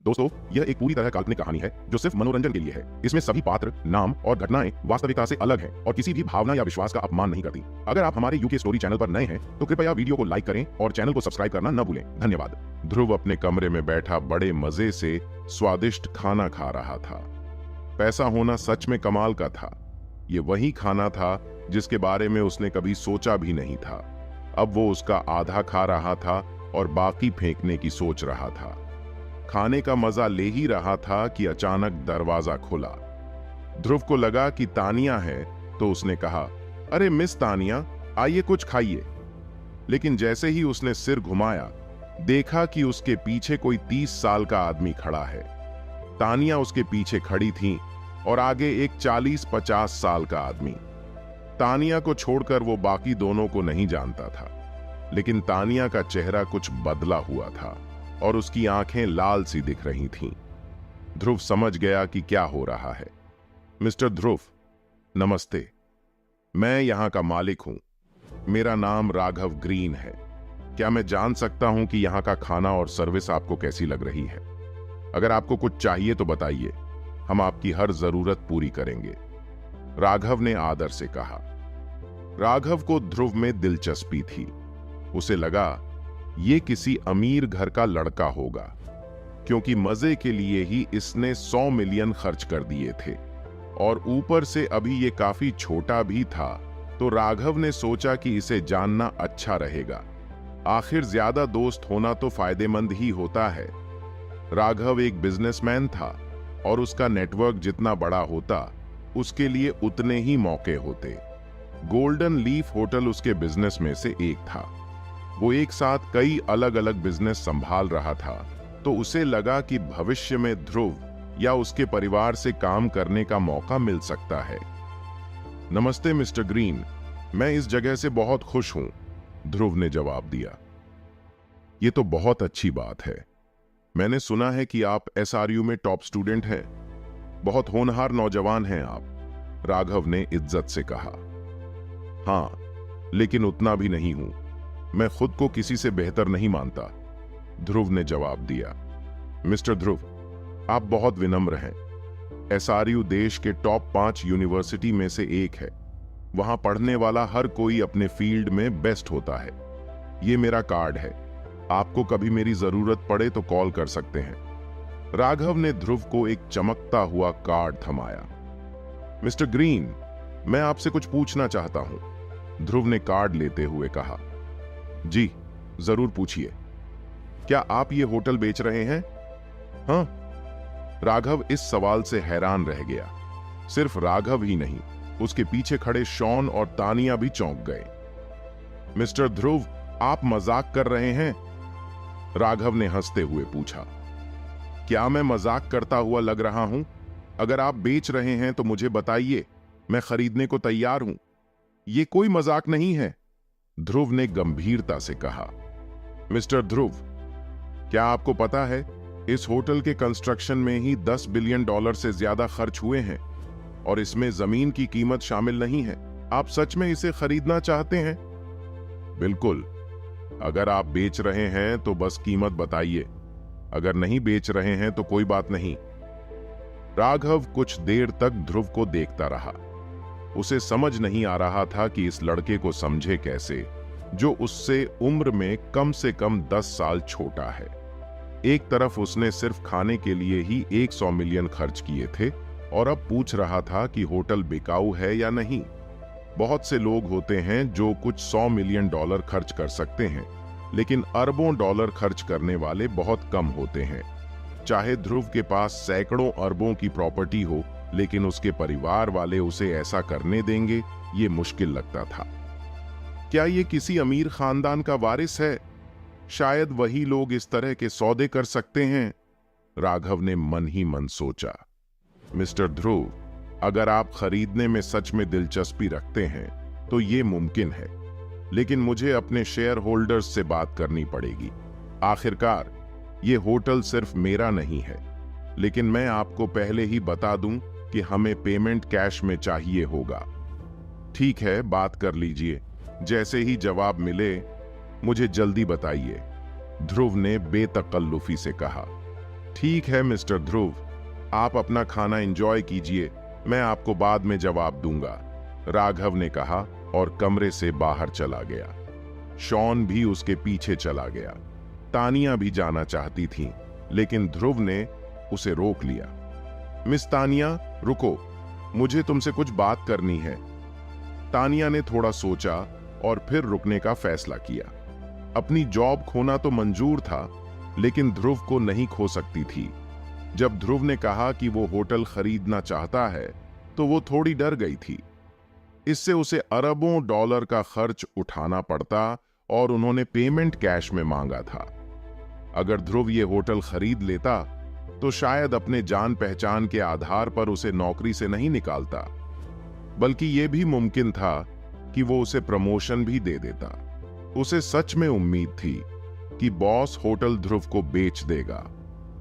दोस्तों, यह एक पूरी तरह काल्पनिक कहानी है जो सिर्फ मनोरंजन के लिए है। इसमें सभी पात्र, नाम और घटनाएं वास्तविकता से अलग हैं और किसी भी भावना या विश्वास का अपमान नहीं करती। अगर आप हमारे यूके स्टोरी चैनल पर नए हैं तो कृपया वीडियो को लाइक करें और चैनल को सब्सक्राइब करना न भूलें। धन्यवाद। ध्रुव अपने कमरे में बैठा बड़े मजे से स्वादिष्ट खाना खा रहा था। पैसा होना सच में कमाल का था। ये वही खाना था जिसके बारे में उसने कभी सोचा भी नहीं था। अब वो उसका आधा खा रहा था और बाकी फेंकने की सोच रहा था। खाने का मजा ले ही रहा था कि अचानक दरवाजा खुला। ध्रुव को लगा कि तानिया है तो उसने कहा, अरे मिस तानिया, आइए कुछ खाइए। लेकिन जैसे ही उसने सिर घुमाया, देखा कि उसके पीछे कोई 30 साल का आदमी खड़ा है। तानिया उसके पीछे खड़ी थी और आगे एक 40-50 साल का आदमी। तानिया को छोड़कर वो बाकी दोनों को नहीं जानता था, लेकिन तानिया का चेहरा कुछ बदला हुआ था और उसकी आंखें लाल सी दिख रही थीं। ध्रुव समझ गया कि क्या हो रहा है। मिस्टर ध्रुव, नमस्ते। मैं यहां का मालिक हूं। मेरा नाम राघव ग्रीन है। क्या मैं जान सकता हूं कि यहां का खाना और सर्विस आपको कैसी लग रही है? अगर आपको कुछ चाहिए तो बताइए, हम आपकी हर जरूरत पूरी करेंगे, राघव ने आदर से कहा। राघव को ध्रुव में दिलचस्पी थी। उसे लगा ये किसी अमीर घर का लड़का होगा, क्योंकि मजे के लिए ही इसने 100 मिलियन खर्च कर दिए थे और ऊपर से अभी ये काफी छोटा भी था। तो राघव ने सोचा कि इसे जानना अच्छा रहेगा। आखिर ज्यादा दोस्त होना तो फायदेमंद ही होता है। राघव एक बिजनेसमैन था और उसका नेटवर्क जितना बड़ा होता, उसके लिए उतने ही मौके होते। गोल्डन लीफ होटल उसके बिजनेस में से एक था। वो एक साथ कई अलग अलग बिजनेस संभाल रहा था, तो उसे लगा कि भविष्य में ध्रुव या उसके परिवार से काम करने का मौका मिल सकता है। नमस्ते मिस्टर ग्रीन, मैं इस जगह से बहुत खुश हूं, ध्रुव ने जवाब दिया। ये तो बहुत अच्छी बात है। मैंने सुना है कि आप एसआरयू में टॉप स्टूडेंट हैं। बहुत होनहार नौजवान हैं आप, राघव ने इज्जत से कहा। हाँ, लेकिन उतना भी नहीं हूं। मैं खुद को किसी से बेहतर नहीं मानता, ध्रुव ने जवाब दिया। मिस्टर ध्रुव, आप बहुत विनम्र हैं। एसआरयू देश के टॉप 5 यूनिवर्सिटी में से एक है। वहां पढ़ने वाला हर कोई अपने फील्ड में बेस्ट होता है। ये मेरा कार्ड है, आपको कभी मेरी जरूरत पड़े तो कॉल कर सकते हैं। राघव ने ध्रुव को एक चमकता हुआ कार्ड थमाया। मिस्टर ग्रीन, मैं आपसे कुछ पूछना चाहता हूं, ध्रुव ने कार्ड लेते हुए कहा। जी, जरूर पूछिए। क्या आप ये होटल बेच रहे हैं? हाँ। राघव इस सवाल से हैरान रह गया। सिर्फ राघव ही नहीं, उसके पीछे खड़े शॉन और तानिया भी चौंक गए। मिस्टर ध्रुव, आप मजाक कर रहे हैं? राघव ने हंसते हुए पूछा। क्या मैं मजाक करता हुआ लग रहा हूं? अगर आप बेच रहे हैं तो मुझे बताइए, मैं खरीदने को तैयार हूं। ये कोई मजाक नहीं है, ध्रुव ने गंभीरता से कहा। मिस्टर ध्रुव, क्या आपको पता है इस होटल के कंस्ट्रक्शन में ही $10 बिलियन से ज्यादा खर्च हुए हैं और इसमें जमीन की कीमत शामिल नहीं है। आप सच में इसे खरीदना चाहते हैं? बिल्कुल। अगर आप बेच रहे हैं तो बस कीमत बताइए, अगर नहीं बेच रहे हैं तो कोई बात नहीं। राघव कुछ देर तक ध्रुव को देखता रहा। उसे समझ नहीं आ रहा था कि इस लड़के को समझे कैसे, जो उससे उम्र में कम से कम 10 साल छोटा है। एक तरफ उसने सिर्फ खाने के लिए ही 100 मिलियन खर्च किए थे और अब पूछ रहा था कि होटल बिकाऊ है या नहीं। बहुत से लोग होते हैं जो कुछ $100 मिलियन खर्च कर सकते हैं, लेकिन अरबों डॉलर खर्च करने वाले बहुत कम होते हैं। चाहे ध्रुव के पास सैकड़ों अरबों की प्रॉपर्टी हो, लेकिन उसके परिवार वाले उसे ऐसा करने देंगे, ये मुश्किल लगता था। क्या ये किसी अमीर खानदान का वारिस है? शायद वही लोग इस तरह के सौदे कर सकते हैं, राघव ने मन ही मन सोचा। मिस्टर ध्रुव, अगर आप खरीदने में सच में दिलचस्पी रखते हैं तो ये मुमकिन है, लेकिन मुझे अपने शेयर होल्डर्स से बात करनी पड़ेगी। आखिरकार ये होटल सिर्फ मेरा नहीं है, लेकिन मैं आपको पहले ही बता दूं कि हमें पेमेंट कैश में चाहिए होगा। ठीक है, बात कर लीजिए। जैसे ही जवाब मिले मुझे जल्दी बताइए, ध्रुव ने बेतकल्लुफी से कहा। ठीक है मिस्टर ध्रुव, आप अपना खाना एंजॉय कीजिए, मैं आपको बाद में जवाब दूंगा, राघव ने कहा और कमरे से बाहर चला गया। शॉन भी उसके पीछे चला गया। तानिया भी जाना चाहती थी, लेकिन ध्रुव ने उसे रोक लिया। मिस तानिया, रुको, मुझे तुमसे कुछ बात करनी है। तानिया ने थोड़ा सोचा और फिर रुकने का फैसला किया। अपनी जॉब खोना तो मंजूर था, लेकिन ध्रुव को नहीं खो सकती थी। जब ध्रुव ने कहा कि वो होटल खरीदना चाहता है, तो वो थोड़ी डर गई थी। इससे उसे अरबों डॉलर का खर्च उठाना पड़ता और उन्होंने पेमेंट कैश में मांगा था। अगर ध्रुव ये होटल खरीद लेता, तो शायद अपने जान पहचान के आधार पर उसे नौकरी से नहीं निकालता, बल्कि यह भी मुमकिन था कि वो उसे प्रमोशन भी दे देता। उसे सच में उम्मीद थी कि बॉस होटल ध्रुव को बेच देगा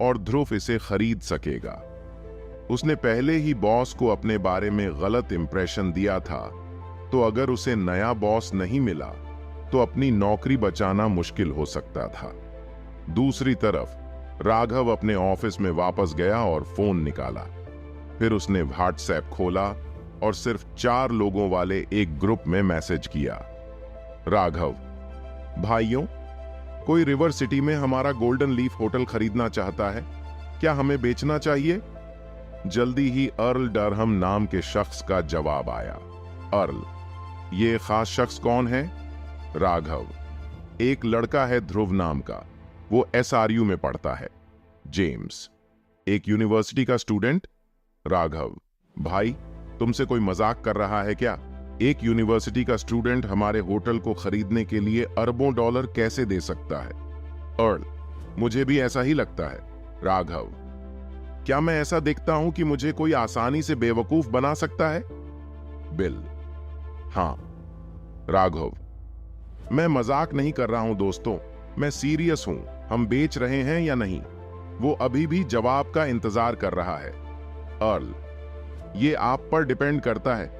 और ध्रुव इसे खरीद सकेगा। उसने पहले ही बॉस को अपने बारे में गलत इंप्रेशन दिया था, तो अगर उसे नया बॉस नहीं मिला तो अपनी नौकरी बचाना मुश्किल हो सकता था। दूसरी तरफ राघव अपने ऑफिस में वापस गया और फोन निकाला। फिर उसने व्हाट्सएप खोला और सिर्फ 4 लोगों वाले एक ग्रुप में मैसेज किया। राघव, भाइयों, कोई रिवर सिटी में हमारा गोल्डन लीफ होटल खरीदना चाहता है, क्या हमें बेचना चाहिए? जल्दी ही अर्ल डरहम नाम के शख्स का जवाब आया। अर्ल, ये खास शख्स कौन है? राघव, एक लड़का है ध्रुव नाम का, वो SRU में पढ़ता है। जेम्स, एक यूनिवर्सिटी का स्टूडेंट। राघव, भाई तुमसे कोई मजाक कर रहा है क्या? एक यूनिवर्सिटी का स्टूडेंट हमारे होटल को खरीदने के लिए अरबों डॉलर कैसे दे सकता है? अर्ल, मुझे भी ऐसा ही लगता है। राघव, क्या मैं ऐसा देखता हूं कि मुझे कोई आसानी से बेवकूफ बना सकता है? बिल, हां। राघव, मैं मजाक नहीं कर रहा हूं दोस्तों, मैं सीरियस हूं। हम बेच रहे हैं या नहीं? वो अभी भी जवाब का इंतजार कर रहा है। अर्ल, ये आप पर डिपेंड करता है,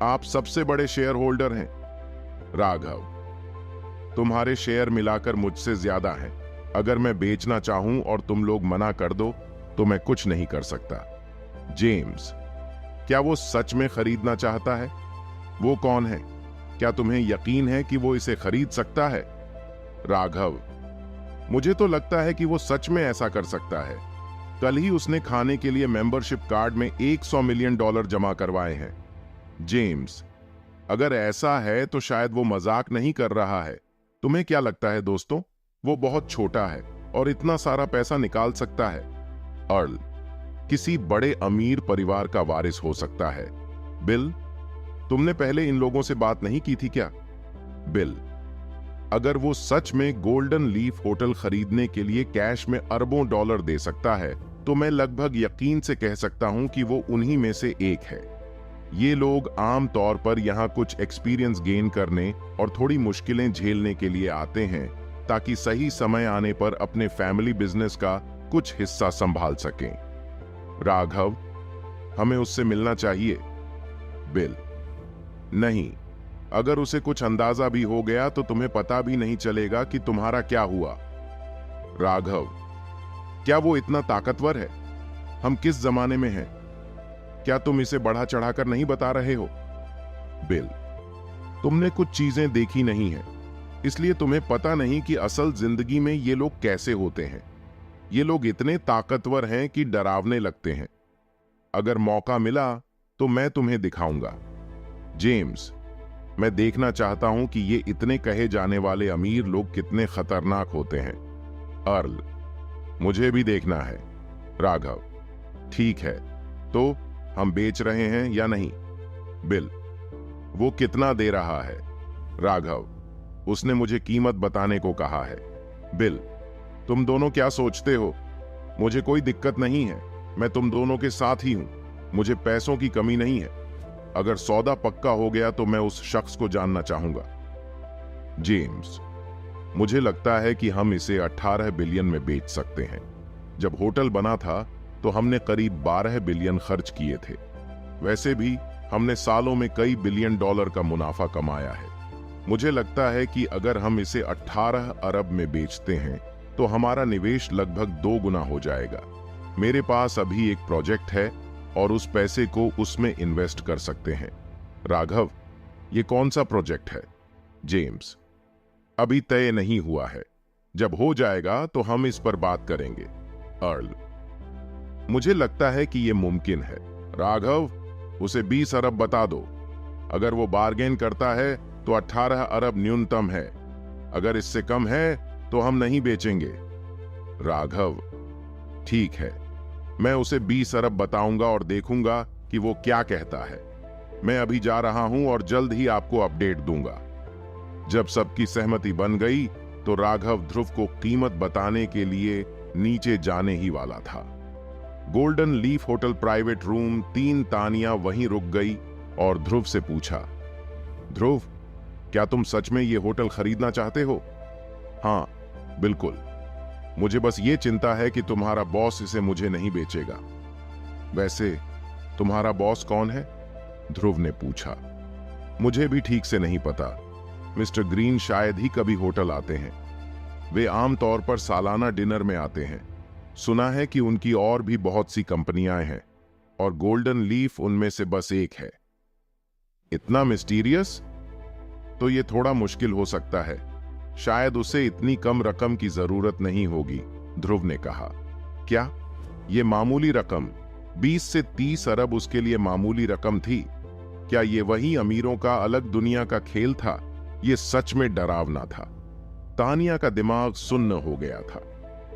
आप सबसे बड़े शेयर होल्डर हैं। राघव, तुम्हारे शेयर मिलाकर मुझसे ज्यादा हैं। अगर मैं बेचना चाहूं और तुम लोग मना कर दो तो मैं कुछ नहीं कर सकता। जेम्स, क्या वो सच में खरीदना चाहता है? वो कौन है? क्या तुम्हें यकीन है कि वो इसे खरीद सकता है? राघव, मुझे तो लगता है कि वो सच में ऐसा कर सकता है। कल ही उसने खाने के लिए मेंबरशिप कार्ड में $100 मिलियन जमा करवाए हैं। जेम्स, अगर ऐसा है तो शायद वो मजाक नहीं कर रहा है। तुम्हें क्या लगता है दोस्तों? वो बहुत छोटा है और इतना सारा पैसा निकाल सकता है। अर्ल, किसी बड़े अमीर परिवार का वारिस हो सकता है। बिल, तुमने पहले इन लोगों से बात नहीं की थी क्या? बिल, अगर वो सच में गोल्डन लीफ होटल खरीदने के लिए कैश में अरबों डॉलर दे सकता है, तो मैं लगभग यकीन से कह सकता हूं कि वो उन्हीं में से एक है। ये लोग आम तौर पर यहाँ कुछ एक्सपीरियंस गेन करने और थोड़ी मुश्किलें झेलने के लिए आते हैं, ताकि सही समय आने पर अपने फैमिली बिजनेस का कुछ हिस्सा संभाल सकें। राघव, हमें उससे मिलना चाहिए। बिल, नहीं, अगर उसे कुछ अंदाजा भी हो गया तो तुम्हें पता भी नहीं चलेगा कि तुम्हारा क्या हुआ। राघव, क्या वो इतना ताकतवर है? हम किस जमाने में हैं? क्या तुम इसे बढ़ा चढ़ाकर नहीं बता रहे हो? बिल, तुमने कुछ चीजें देखी नहीं है, इसलिए तुम्हें पता नहीं कि असल जिंदगी में ये लोग कैसे होते हैं। ये लोग इतने ताकतवर हैं कि डरावने लगते हैं। अगर मौका मिला तो मैं तुम्हें दिखाऊंगा। जेम्स, मैं देखना चाहता हूं कि ये इतने कहे जाने वाले अमीर लोग कितने खतरनाक होते हैं। अर्ल, मुझे भी देखना है। राघव, ठीक है, तो हम बेच रहे हैं या नहीं? बिल, वो कितना दे रहा है? राघव, उसने मुझे कीमत बताने को कहा है। बिल, तुम दोनों क्या सोचते हो? मुझे कोई दिक्कत नहीं है, मैं तुम दोनों के साथ ही हूं। मुझे पैसों की कमी नहीं है। अगर सौदा पक्का हो गया तो मैं उस शख्स को जानना चाहूंगा। जेम्स, मुझे लगता है कि हम इसे 18 बिलियन में बेच सकते हैं। जब होटल बना था तो हमने करीब 12 बिलियन खर्च किए थे। वैसे भी हमने सालों में कई बिलियन डॉलर का मुनाफा कमाया है। मुझे लगता है कि अगर हम इसे 18 अरब में बेचते हैं तो हमारा निवेश लगभग 2 गुना हो जाएगा। मेरे पास अभी एक प्रोजेक्ट है और उस पैसे को उसमें इन्वेस्ट कर सकते हैं। राघव, ये कौन सा प्रोजेक्ट है? जेम्स, अभी तय नहीं हुआ है, जब हो जाएगा तो हम इस पर बात करेंगे। अर्ल, मुझे लगता है कि यह मुमकिन है। राघव, उसे 20 अरब बता दो। अगर वो बार्गेन करता है तो 18 अरब न्यूनतम है। अगर इससे कम है तो हम नहीं बेचेंगे। राघव, ठीक है, मैं उसे 20 अरब बताऊंगा और देखूंगा कि वो क्या कहता है। मैं अभी जा रहा हूं और जल्द ही आपको अपडेट दूंगा। जब सबकी सहमति बन गई तो राघव ध्रुव को कीमत बताने के लिए नीचे जाने ही वाला था। Golden leaf hotel private room 3 Tania वहीं रुक गई और ध्रुव से पूछा, ध्रुव, क्या तुम सच में ये होटल खरीदना चाहते हो? हाँ, बिल्कुल। मुझे बस ये चिंता है कि तुम्हारा बॉस इसे मुझे नहीं बेचेगा। वैसे तुम्हारा बॉस कौन है? ध्रुव ने पूछा। मुझे भी ठीक से नहीं पता। मिस्टर ग्रीन शायद ही कभी होटल आते हैं। वे आमतौर पर सालाना डिनर में आते हैं। सुना है कि उनकी और भी बहुत सी कंपनियां हैं और गोल्डन लीफ उनमें से बस एक है। इतना मिस्टीरियस? तो ये थोड़ा मुश्किल हो सकता है। शायद उसे इतनी कम रकम की जरूरत नहीं होगी, ध्रुव ने कहा। क्या ये मामूली रकम 20 से 30 अरब उसके लिए मामूली रकम थी? क्या ये वही अमीरों का अलग दुनिया का खेल था? ये सच में डरावना था। तानिया का दिमाग सुन्न हो गया था।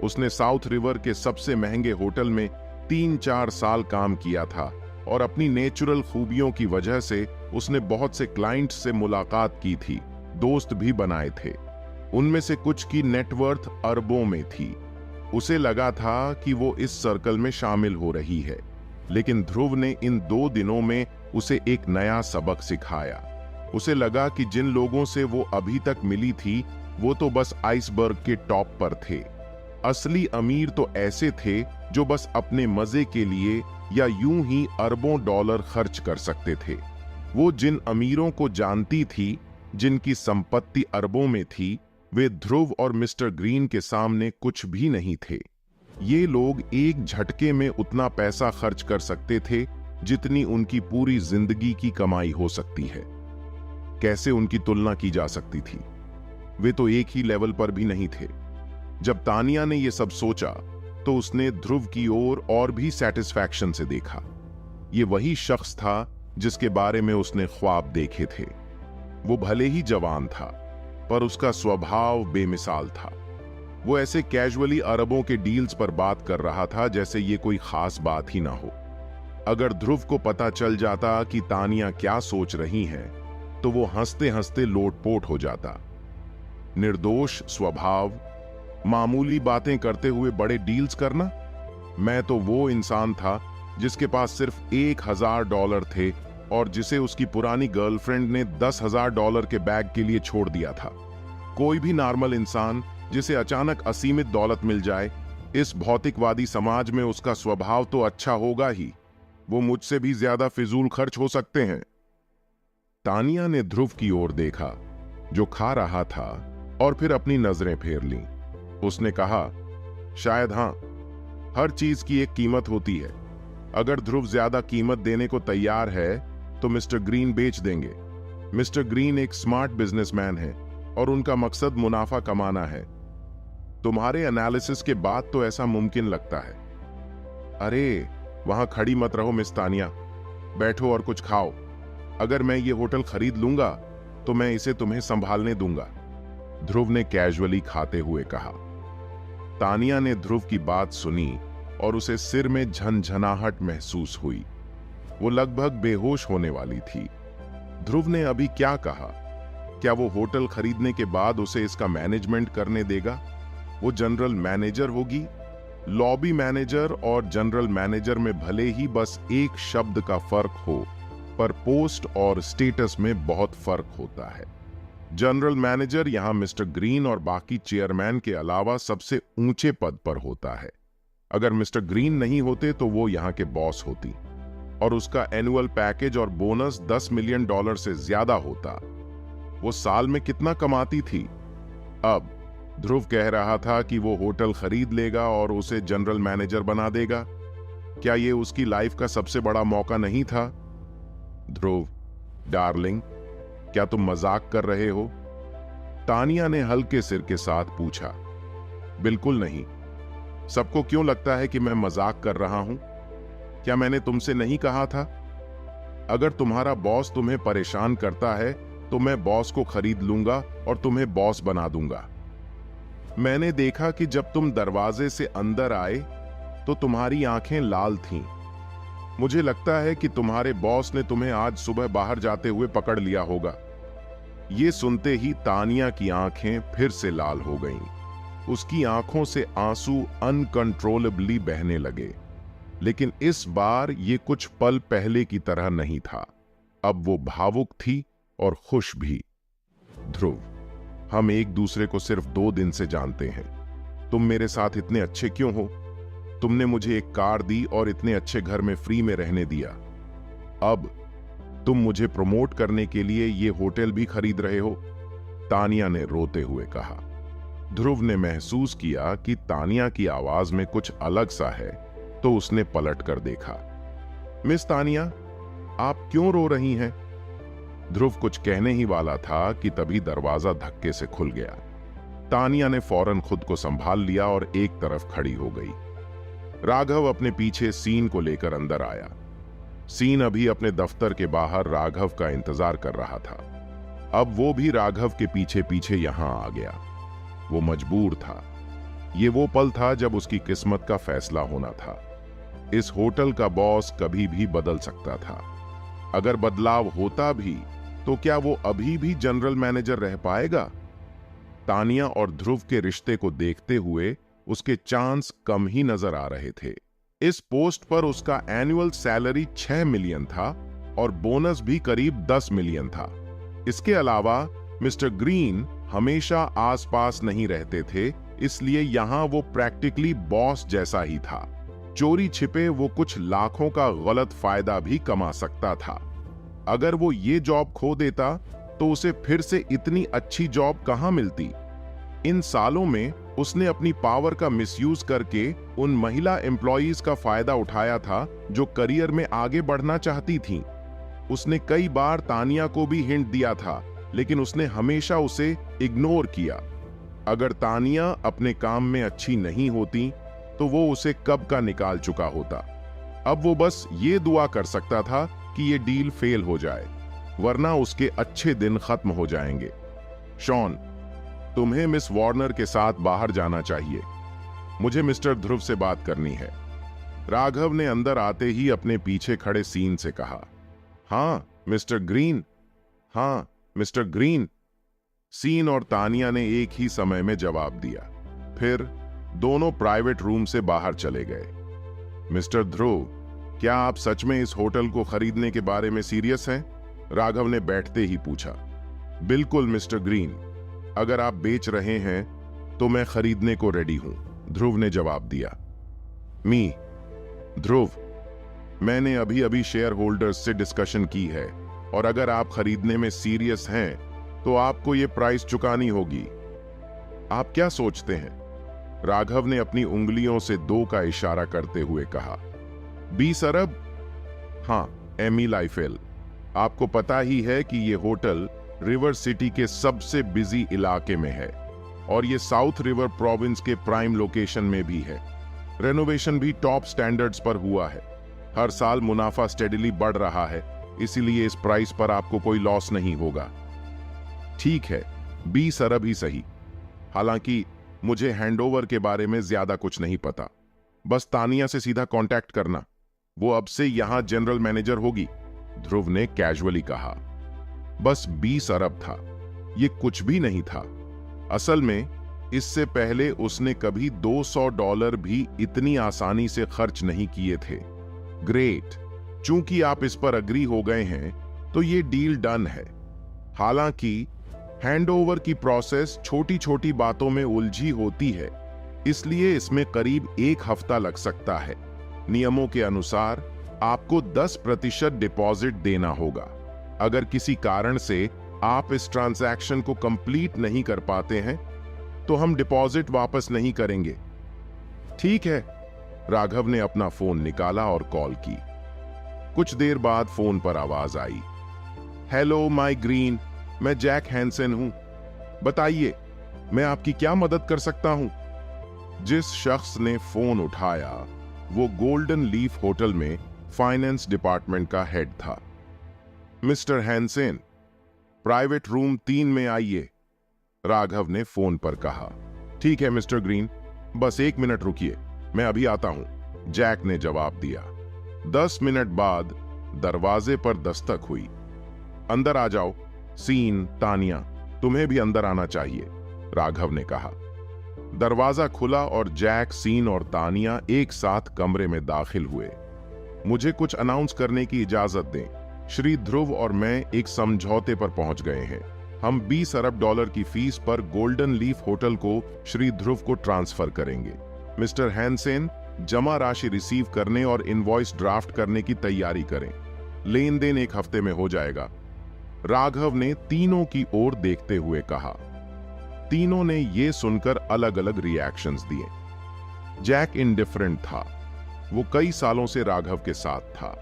उसने साउथ रिवर के सबसे महंगे होटल में 3-4 साल काम किया था और अपनी नेचुरल खूबियों की वजह से उसने बहुत से क्लाइंट से मुलाकात की थी, दोस्त भी बनाए थे। उनमें से कुछ की नेटवर्थ अरबों में थी। उसे लगा था कि वो इस सर्कल में शामिल हो रही है, लेकिन ध्रुव ने इन 2 दिनों में उसे एक नया सबक सिखाया। उसे लगा कि जिन लोगों से वो अभी तक मिली थी वो तो बस आइसबर्ग के टॉप पर थे। असली अमीर तो ऐसे थे जो बस अपने मजे के लिए या यूं ही अरबों डॉलर खर्च कर सकते थे। वो जिन अमीरों को जानती थी, जिनकी संपत्ति अरबों में थी, वे ध्रुव और मिस्टर ग्रीन के सामने कुछ भी नहीं थे। ये लोग एक झटके में उतना पैसा खर्च कर सकते थे जितनी उनकी पूरी जिंदगी की कमाई हो सकती है। कैसे उनकी तुलना की जा सकती थी? वे तो एक ही लेवल पर भी नहीं थे। जब तानिया ने यह सब सोचा तो उसने ध्रुव की ओर और भी सेटिस्फैक्शन से देखा। ये वही शख्स था जिसके बारे में उसने ख्वाब देखे थे। वो भले ही जवान था, पर उसका स्वभाव बेमिसाल था। वो ऐसे कैजुअली अरबों के डील्स पर बात कर रहा था जैसे ये कोई खास बात ही ना हो। अगर ध्रुव को पता चल जाता कि तानिया क्या सोच रही है तो वो हंसते हंसते लोटपोट हो जाता। निर्दोष स्वभाव, मामूली बातें करते हुए बड़े डील्स करना। मैं तो वो इंसान था जिसके पास सिर्फ $1000 थे और जिसे उसकी पुरानी गर्लफ्रेंड ने $10,000 के बैग के लिए छोड़ दिया था। कोई भी नॉर्मल इंसान जिसे अचानक असीमित दौलत मिल जाए, इस भौतिकवादी समाज में उसका स्वभाव तो अच्छा होगा ही। वो मुझसे भी ज्यादा फिजूल खर्च हो सकते हैं। तानिया ने ध्रुव की ओर देखा जो खा रहा था और फिर अपनी नजरें फेर लीं। उसने कहा, शायद हां, हर चीज की एक कीमत होती है। अगर ध्रुव ज्यादा कीमत देने को तैयार है तो मिस्टर ग्रीन बेच देंगे। मिस्टर ग्रीन एक स्मार्ट बिजनेसमैन है और उनका मकसद मुनाफा कमाना है। तुम्हारे एनालिसिस के बाद तो ऐसा मुमकिन लगता है। अरे वहां खड़ी मत रहो मिस तानिया, बैठो और कुछ खाओ। अगर मैं ये होटल खरीद लूंगा तो मैं इसे तुम्हें संभालने दूंगा, ध्रुव ने कैजुअली खाते हुए कहा। तानिया ने ध्रुव की बात सुनी और उसे सिर में झनझनाहट महसूस हुई। वो लगभग बेहोश होने वाली थी। ध्रुव ने अभी क्या कहा? क्या वो होटल खरीदने के बाद उसे इसका मैनेजमेंट करने देगा? वो जनरल मैनेजर होगी। लॉबी मैनेजर और जनरल मैनेजर में भले ही बस एक शब्द का फर्क हो, पर पोस्ट और स्टेटस में बहुत फर्क होता है। जनरल मैनेजर यहां मिस्टर ग्रीन और बाकी चेयरमैन के अलावा सबसे ऊंचे पद पर होता है। अगर मिस्टर ग्रीन नहीं होते तो वो यहां के बॉस होती और उसका एनुअल पैकेज और बोनस $10 मिलियन से ज्यादा होता। वो साल में कितना कमाती थी? अब ध्रुव कह रहा था कि वो होटल खरीद लेगा और उसे जनरल मैनेजर बना देगा। क्या ये उसकी लाइफ का सबसे बड़ा मौका नहीं था? ध्रुव, डार्लिंग, क्या तुम मजाक कर रहे हो? तानिया ने हल्के सिर के साथ पूछा। बिल्कुल नहीं। सबको क्यों लगता है कि मैं मजाक कर रहा हूं? क्या मैंने तुमसे नहीं कहा था? अगर तुम्हारा बॉस तुम्हें परेशान करता है तो मैं बॉस को खरीद लूंगा और तुम्हें बॉस बना दूंगा। मैंने देखा कि जब तुम दरवाजे से अंदर आए तो तुम्हारी आंखें लाल थीं। मुझे लगता है कि तुम्हारे बॉस ने तुम्हें आज सुबह बाहर जाते हुए पकड़ लिया होगा। ये सुनते ही तानिया की आंखें फिर से लाल हो गईं। उसकी आंखों से आंसू अनकंट्रोलेबली बहने लगे। लेकिन इस बार ये कुछ पल पहले की तरह नहीं था। अब वो भावुक थी और खुश भी। ध्रुव, हम एक दूसरे को सिर्फ 2 दिन से जानते हैं। तुम मेरे साथ इतने अच्छे क्यों हो? तुमने मुझे एक कार दी और इतने अच्छे घर में फ्री में रहने दिया। अब तुम मुझे प्रमोट करने के लिए ये होटल भी खरीद रहे हो? तानिया ने रोते हुए कहा। ध्रुव ने महसूस किया कि तानिया की आवाज में कुछ अलग सा है, तो उसने पलट कर देखा। मिस तानिया, आप क्यों रो रही हैं? ध्रुव कुछ कहने ही वाला था कि तभी दरवाजा धक्के से खुल गया। तानिया ने फौरन खुद को संभाल लिया और एक तरफ खड़ी हो गई। राघव अपने पीछे सीन को लेकर अंदर आया। सीन अभी अपने दफ्तर के बाहर राघव का इंतजार कर रहा था। अब वो भी राघव के पीछे पीछे यहां आ गया। वो मजबूर था। ये वो पल था जब उसकी किस्मत का फैसला होना था। इस होटल का बॉस कभी भी बदल सकता था। अगर बदलाव होता भी तो क्या वो अभी भी जनरल मैनेजर रह पाएगा? तानिया और ध्रुव के रिश्ते को देखते हुए उसके चांस कम ही नजर आ रहे थे। इस पोस्ट पर उसका एनुअल सैलरी 6 मिलियन था और बोनस भी करीब 10 मिलियन था। इसके अलावा मिस्टर ग्रीन हमेशा आसपास नहीं रहते थे, इसलिए यहां वो प्रैक्टिकली बॉस जैसा ही था। चोरी छिपे वो कुछ लाखों का गलत फायदा भी कमा सकता था। अगर वो ये जॉब खो देता तो उसे फिर से इतनी अच्छी जॉब कहां मिलती? इन सालों में उसने अपनी पावर का मिसयूज करके उन महिला एम्प्लॉयज का फायदा उठाया था जो करियर में आगे बढ़ना चाहती थीं। उसने कई बार तानिया को भी हिंट दिया था, लेकिन उसने हमेशा उसे इग्नोर किया। अगर तानिया अपने काम में अच्छी नहीं होती तो वो उसे कब का निकाल चुका होता। अब वो बस ये दुआ कर सकता था कि ये डील फेल हो जाए, वरना उसके अच्छे दिन खत्म हो जाएंगे। शॉन, तुम्हें मिस वार्नर के साथ बाहर जाना चाहिए। मुझे मिस्टर ध्रुव से बात करनी है। राघव ने अंदर आते ही अपने पीछे खड़े सीन से कहा। हाँ मिस्टर ग्रीन। हाँ मिस्टर ग्रीन। सीन और तानिया ने एक ही समय में जवाब दिया। फिर दोनों प्राइवेट रूम से बाहर चले गए। मिस्टर ध्रुव, क्या आप सच में इस होटल को खरीदने के बारे में सीरियस हैं? राघव ने बैठते ही पूछा। बिल्कुल मिस्टर ग्रीन, अगर आप बेच रहे हैं तो मैं खरीदने को रेडी हूं, ध्रुव ने जवाब दिया। ध्रुव, मैंने अभी अभी शेयर होल्डर्स से डिस्कशन की है और अगर आप खरीदने में सीरियस हैं तो आपको यह प्राइस चुकानी होगी। आप क्या सोचते हैं? राघव ने अपनी उंगलियों से 2 का इशारा करते हुए कहा। 20 अरब? हाँ एमी लाइफेल, आपको पता ही है कि यह होटल रिवर सिटी के सबसे बिजी इलाके में है और यह साउथ रिवर प्रोविंस के प्राइम लोकेशन में भी है। रेनोवेशन भी टॉप स्टैंडर्ड्स पर हुआ है। हर साल मुनाफा स्टेडिली बढ़ रहा है, इसीलिए इस प्राइस पर आपको कोई लॉस नहीं होगा। ठीक है, 20 अरब ही सही। हालांकि मुझे हैंडओवर के बारे में ज्यादा कुछ नहीं पता। बस तानिया से सीधा कांटेक्ट करना, वो अब से यहां जनरल मैनेजर होगी, ध्रुव ने कैजुअली कहा। बस 20 अरब था, ये कुछ भी नहीं था। असल में इससे पहले उसने कभी $200 भी इतनी आसानी से खर्च नहीं किए थे। ग्रेट, चूंकि आप इस पर अग्री हो गए हैं तो ये डील डन है। हालांकि हैंडओवर की प्रोसेस छोटी छोटी बातों में उलझी होती है, इसलिए इसमें करीब 1 हफ्ता लग सकता है। नियमों के अनुसार आपको 10% डिपॉजिट देना होगा। अगर किसी कारण से आप इस ट्रांजैक्शन को कंप्लीट नहीं कर पाते हैं तो हम डिपॉजिट वापस नहीं करेंगे। ठीक है। राघव ने अपना फोन निकाला और कॉल की। कुछ देर बाद फोन पर आवाज आई। हेलो माय ग्रीन, मैं जैक हैंसन हूं। बताइए, मैं आपकी क्या मदद कर सकता हूं? जिस शख्स ने फोन उठाया वो गोल्डन लीफ होटल में फाइनेंस डिपार्टमेंट का हेड था। मिस्टर हैंसन, प्राइवेट रूम 3 में आइए, राघव ने फोन पर कहा। ठीक है मिस्टर ग्रीन, बस 1 मिनट रुकिए, मैं अभी आता हूं, जैक ने जवाब दिया। 10 मिनट बाद दरवाजे पर दस्तक हुई। अंदर आ जाओ, सीन, तानिया, तुम्हें भी अंदर आना चाहिए, राघव ने कहा। दरवाजा खुला और जैक, सीन और तानिया एक साथ कमरे में दाखिल हुए। मुझे कुछ अनाउंस करने की इजाजत दें। श्री ध्रुव और मैं एक समझौते पर पहुंच गए हैं। हम 20 अरब डॉलर की फीस पर गोल्डन लीफ होटल को श्री ध्रुव को ट्रांसफर करेंगे। मिस्टर हैंसन, जमा राशि रिसीव करने और इनवॉइस ड्राफ्ट करने की तैयारी करें। लेन देन 1 हफ्ते में हो जाएगा, राघव ने तीनों की ओर देखते हुए कहा। तीनों ने यह सुनकर अलग अलग रिएक्शंस दिए। जैक इंडिफरेंट था। वो कई सालों से राघव के साथ था।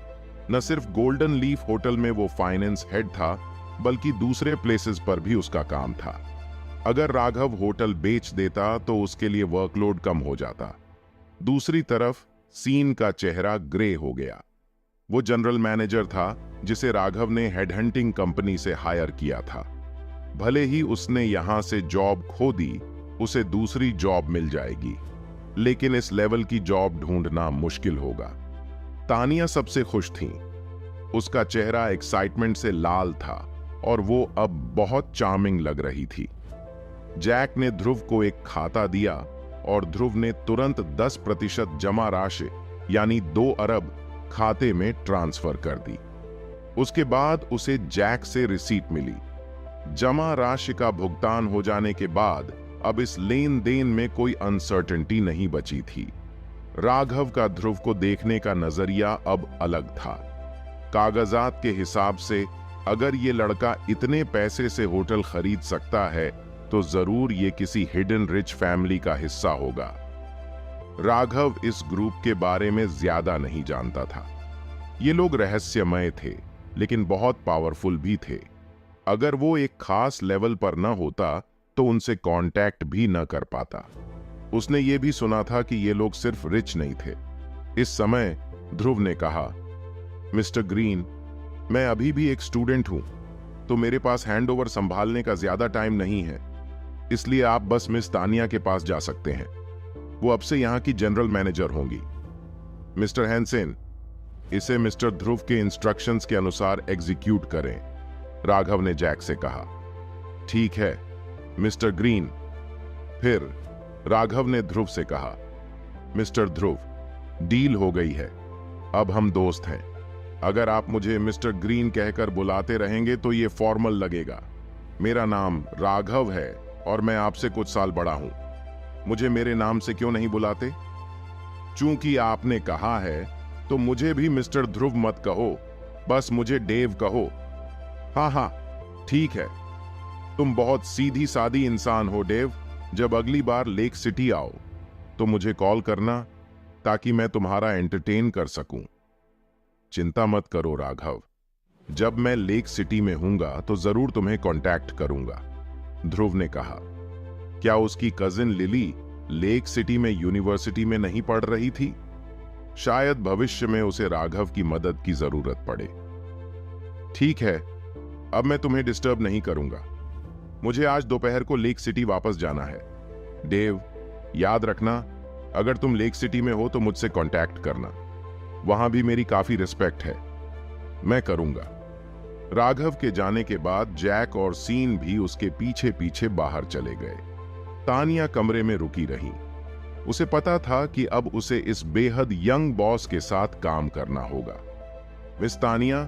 न सिर्फ गोल्डन लीफ होटल में वो फाइनेंस हेड था, बल्कि दूसरे प्लेसेस पर भी उसका काम था। अगर राघव होटल बेच देता तो उसके लिए वर्कलोड कम हो जाता। दूसरी तरफ सीन का चेहरा ग्रे हो गया। वो जनरल मैनेजर था जिसे राघव ने हेडहंटिंग कंपनी से हायर किया था। भले ही उसने यहां से जॉब खो दी, उसे दूसरी जॉब मिल जाएगी, लेकिन इस लेवल की जॉब ढूंढना मुश्किल होगा। तानिया सबसे खुश थी। उसका चेहरा एक्साइटमेंट से लाल था और वो अब बहुत चार्मिंग लग रही थी। जैक ने ध्रुव को एक खाता दिया और ध्रुव ने तुरंत 10% जमा राशि यानी 2 अरब खाते में ट्रांसफर कर दी। उसके बाद उसे जैक से रिसीट मिली। जमा राशि का भुगतान हो जाने के बाद अब इस लेन देन में कोई अनसर्टेनिटी नहीं बची थी। राघव का ध्रुव को देखने का नजरिया अब अलग था। कागजात के हिसाब से अगर ये लड़का इतने पैसे से होटल खरीद सकता है तो जरूर ये किसी हिडन रिच फैमिली का हिस्सा होगा। राघव इस ग्रुप के बारे में ज्यादा नहीं जानता था। ये लोग रहस्यमय थे, लेकिन बहुत पावरफुल भी थे। अगर वो एक खास लेवल पर न होता तो उनसे कांटेक्ट भी न कर पाता। उसने ये भी सुना था कि ये लोग सिर्फ रिच नहीं थे। इस समय ध्रुव ने कहा, मिस्टर ग्रीन, मैं अभी भी एक स्टूडेंट हूं, तो मेरे पास हैंडओवर संभालने का ज्यादा टाइम नहीं है, इसलिए आप बस मिस तानिया के पास जा सकते हैं। वो अब से यहां की जनरल मैनेजर होंगी। मिस्टर हैंसन, इसे मिस्टर ध्रुव के इंस्ट्रक्शंस के अनुसार एग्जीक्यूट करें, राघव ने जैक से कहा। ठीक है मिस्टर ग्रीन। फिर राघव ने ध्रुव से कहा, मिस्टर ध्रुव, डील हो गई है, अब हम दोस्त हैं। अगर आप मुझे मिस्टर ग्रीन कहकर बुलाते रहेंगे तो ये फॉर्मल लगेगा। मेरा नाम राघव है और मैं आपसे कुछ साल बड़ा हूं। मुझे मेरे नाम से क्यों नहीं बुलाते? चूंकि आपने कहा है तो मुझे भी मिस्टर ध्रुव मत कहो, बस मुझे डेव कहो। हाँ, ठीक है। तुम बहुत सीधी सादी इंसान हो डेव। जब अगली बार लेक सिटी आओ तो मुझे कॉल करना ताकि मैं तुम्हारा एंटरटेन कर सकूं। चिंता मत करो राघव, जब मैं लेक सिटी में हूंगा तो जरूर तुम्हें कांटेक्ट करूंगा, ध्रुव ने कहा। क्या उसकी कजिन लिली लेक सिटी में यूनिवर्सिटी में नहीं पढ़ रही थी? शायद भविष्य में उसे राघव की मदद की जरूरत पड़े। ठीक है, अब मैं तुम्हें डिस्टर्ब नहीं करूंगा। मुझे आज दोपहर को लेक सिटी वापस जाना है। डेव, याद रखना, अगर तुम लेक सिटी में हो तो मुझसे कांटेक्ट करना। वहां भी मेरी काफी रिस्पेक्ट है। मैं करूंगा। राघव के जाने के बाद जैक और सीन भी उसके पीछे पीछे बाहर चले गए। तानिया कमरे में रुकी रही। उसे पता था कि अब उसे इस बेहद यंग बॉस के साथ काम करना होगा। मिस तानिया,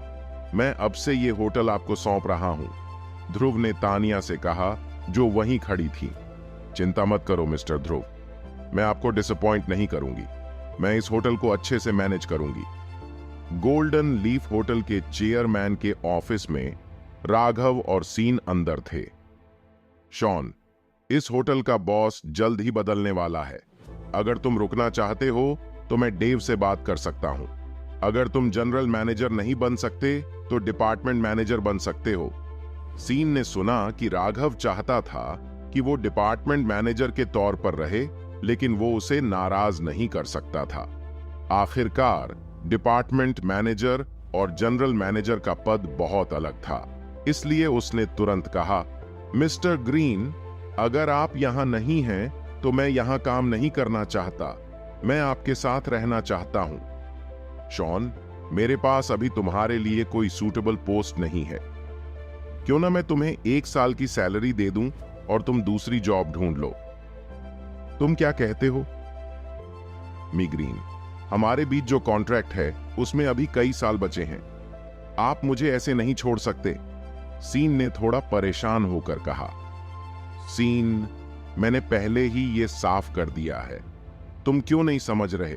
मैं अब से ये होटल आपको सौंप रहा हूं, ध्रुव ने तानिया से कहा, जो वहीं खड़ी थी। चिंता मत करो मिस्टर ध्रुव, मैं आपको डिसअपॉइंट नहीं करूंगी। मैं इस होटल को अच्छे से मैनेज करूंगी। गोल्डन लीफ होटल के चेयरमैन के ऑफिस में राघव और सीन अंदर थे। शॉन, इस होटल का बॉस जल्द ही बदलने वाला है। अगर तुम रुकना चाहते हो तो मैं डेव से बात कर सकता हूं। अगर तुम जनरल मैनेजर नहीं बन सकते तो डिपार्टमेंट मैनेजर बन सकते हो। सीन ने सुना कि राघव चाहता था कि वो डिपार्टमेंट मैनेजर के तौर पर रहे, लेकिन वो उसे नाराज नहीं कर सकता था। आखिरकार डिपार्टमेंट मैनेजर और जनरल मैनेजर का पद बहुत अलग था, इसलिए उसने तुरंत कहा, मिस्टर ग्रीन, अगर आप यहां नहीं हैं तो मैं यहां काम नहीं करना चाहता। मैं आपके साथ रहना चाहता हूं। शॉन, मेरे पास अभी तुम्हारे लिए कोई सूटेबल पोस्ट नहीं है। क्यों ना मैं तुम्हें 1 साल की सैलरी दे दूं और तुम दूसरी जॉब ढूंढ लो। तुम क्या कहते हो? मी ग्रीन, हमारे बीच जो कॉन्ट्रैक्ट है उसमें अभी कई साल बचे हैं। आप मुझे ऐसे नहीं छोड़ सकते। सीन ने थोड़ा परेशान होकर कहा। सीन, मैंने पहले ही ये साफ कर दिया है। तुम क्यों नहीं समझ रहे?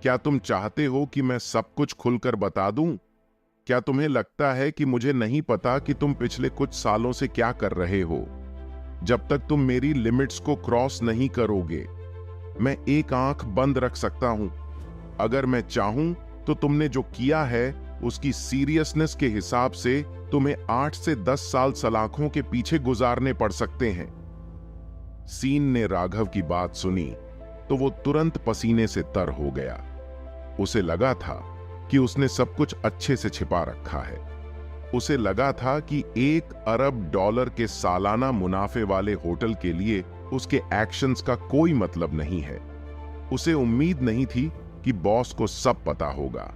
क्या तुम चाहते हो कि मैं सब कुछ खुलकर बता दूं? क्या तुम्हें लगता है कि मुझे नहीं पता कि तुम पिछले कुछ सालों से क्या कर रहे हो? जब तक तुम मेरी लिमिट्स को क्रॉस नहीं करोगे, मैं एक आंख बंद रख सकता हूं। अगर मैं चाहूं तो तुमने जो किया है उसकी सीरियसनेस के हिसाब से तुम्हें 8 से 10 साल सलाखों के पीछे गुजारने पड़ सकते हैं। सीन ने राघव की बात सुनी तो वो तुरंत पसीने से तर हो गया। उसे लगा था कि उसने सब कुछ अच्छे से छिपा रखा है। उसे लगा था कि $1 अरब के सालाना मुनाफे वाले होटल के लिए उसके एक्शंस का कोई मतलब नहीं है। उसे उम्मीद नहीं थी कि बॉस को सब पता होगा।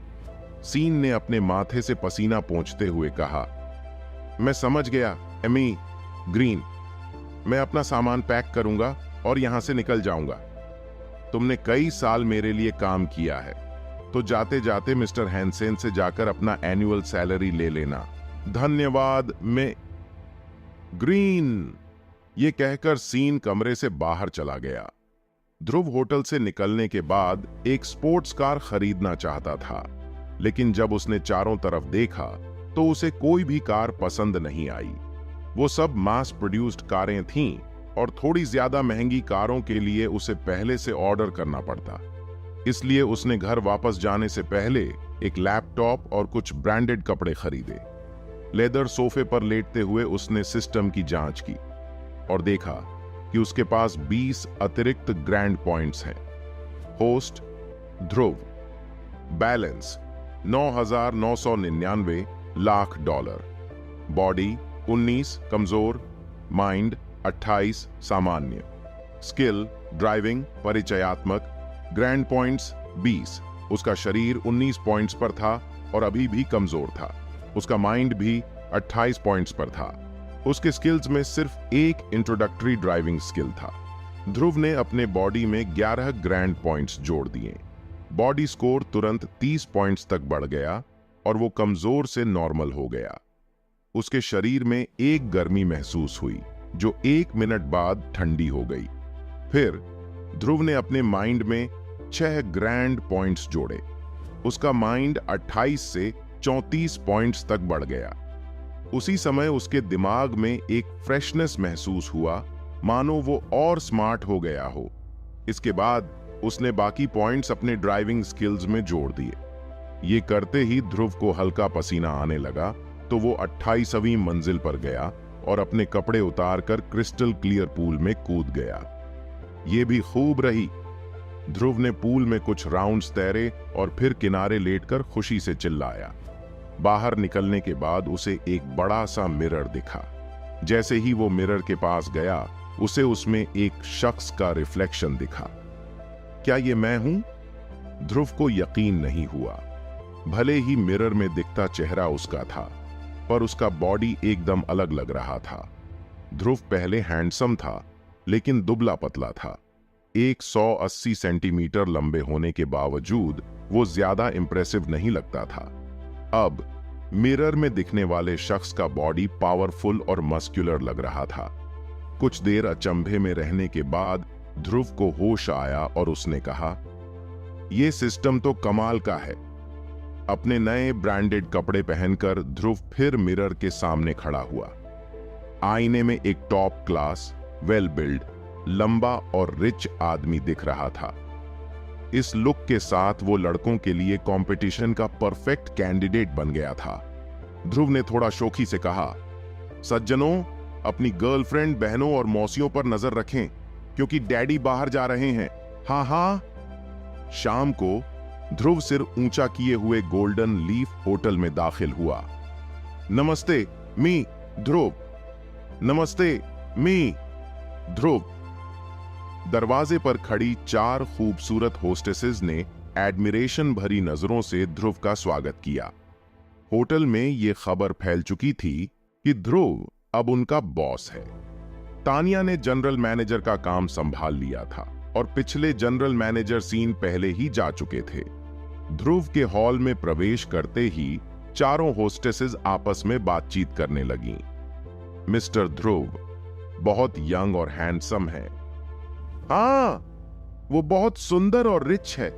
सीन ने अपने माथे से पसीना पोंछते हुए कहा, मैं समझ गया एमी ग्रीन, मैं अपना सामान पैक करूंगा और यहां से निकल जाऊंगा। तुमने कई साल मेरे लिए काम किया है, तो जाते जाते मिस्टर हैंसेन से जाकर अपना एनुअल सैलरी ले लेना। धन्यवाद। मैं ग्रीन, ये कहकर सीन कमरे से बाहर चला गया। ध्रुव होटल से निकलने के बाद एक स्पोर्ट्स कार खरीदना चाहता था, लेकिन जब उसने चारों तरफ देखा तो उसे कोई भी कार पसंद नहीं आई। वो सब मास प्रोड्यूस्ड कारें थीं और थोड़ी ज्यादा महंगी कारों के लिए उसे पहले से ऑर्डर करना पड़ता। इसलिए उसने घर वापस जाने से पहले एक लैपटॉप और कुछ ब्रांडेड कपड़े खरीदे। लेदर सोफे पर लेटते हुए उसने सिस्टम की जांच की और देखा कि उसके पास 20 अतिरिक्त ग्रैंड पॉइंट्स हैं। होस्ट ध्रुव, बैलेंस $9,999 लाख, बॉडी 19 कमजोर, माइंड 28 सामान्य, स्किल ड्राइविंग परिचयात्मक, ग्रैंड पॉइंट्स 20। उसका शरीर 19 पॉइंट्स पर था और अभी भी कमजोर था। उसका माइंड भी 28 पॉइंट्स पर था। उसके स्किल्स में सिर्फ एक इंट्रोडक्टरी ड्राइविंग स्किल था। ध्रुव ने अपने बॉडी में 11 ग्रैंड पॉइंट्स जोड़ दिए। बॉडी स्कोर तुरंत 30 पॉइंट्स तक बढ़ गया और वो कमजोर से नॉर्मल हो गया। उसके शरीर में एक गर्मी महसूस हुई जो 1 मिनट बाद ठंडी हो गई। फिर ध्रुव ने अपने माइंड में 6 ग्रैंड पॉइंट्स जोड़े। उसका माइंड 28 से 34 पॉइंट्स तक बढ़ गया। उसी समय उसके दिमाग में एक फ्रेशनेस महसूस हुआ, मानो वो और स्मार्ट हो गया हो। इसके बाद उसने बाकी पॉइंट्स अपने ड्राइविंग स्किल्स में जोड़ दिए। ये करते ही ध्रुव को हल्का पसीना आने लगा, तो वो 28वीं मंजिल पर गया और अपने कपड़े उतारकर क्रिस्टल क्लियर पूल में कूद गया। ये भी खूब रही। ध्रुव ने पूल में कुछ राउंड्स तैरे और फिर किनारे लेटकर खुशी से चिल्लाया। बाहर निकलने के बाद उसे एक बड़ा सा मिरर दिखा। जैसे ही वो मिरर के पास गया, उसे उसमें एक शख्स का रिफ्लेक्शन दिखा। क्या ये मैं हूं? ध्रुव को यकीन नहीं हुआ। भले ही मिरर में दिखता चेहरा उसका था, पर उसका बॉडी एकदम अलग लग रहा था। ध्रुव पहले हैंडसम था, लेकिन दुबला पतला था। 180 सेंटीमीटर लंबे होने के बावजूद वो ज्यादा इंप्रेसिव नहीं लगता था। अब मिरर में दिखने वाले शख्स का बॉडी पावरफुल और मस्कुलर लग रहा था। कुछ देर अचंभे में रहने के बाद ध्रुव को होश आया और उसने कहा, यह सिस्टम तो कमाल का है। अपने नए ब्रांडेड कपड़े पहनकर ध्रुव फिर मिरर के सामने खड़ा हुआ। आईने में एक टॉप क्लास वेल बिल्ड, लंबा और रिच आदमी दिख रहा था। इस लुक के साथ वो लड़कों के लिए कंपटीशन का परफेक्ट कैंडिडेट बन गया था। ध्रुव ने थोड़ा शोखी से कहा, सज्जनों, अपनी गर्लफ्रेंड, बहनों और मौसियों पर नजर रखें क्योंकि डैडी बाहर जा रहे हैं। हाँ हाँ। शाम को ध्रुव सिर ऊंचा किए हुए गोल्डन लीफ होटल में दाखिल हुआ। नमस्ते मी ध्रुव। नमस्ते मी ध्रुव। दरवाजे पर खड़ी 4 खूबसूरत होस्टेसेस ने एडमिरेशन भरी नजरों से ध्रुव का स्वागत किया। होटल में ये खबर फैल चुकी थी कि ध्रुव अब उनका बॉस है। तानिया ने जनरल मैनेजर का काम संभाल लिया था और पिछले जनरल मैनेजर सीन पहले ही जा चुके थे। ध्रुव के हॉल में प्रवेश करते ही चारों होस्टेसेस आपस में बातचीत करने लगीं। मिस्टर ध्रुव बहुत यंग और हैंडसम है। हाँ, वो बहुत सुंदर और रिच है।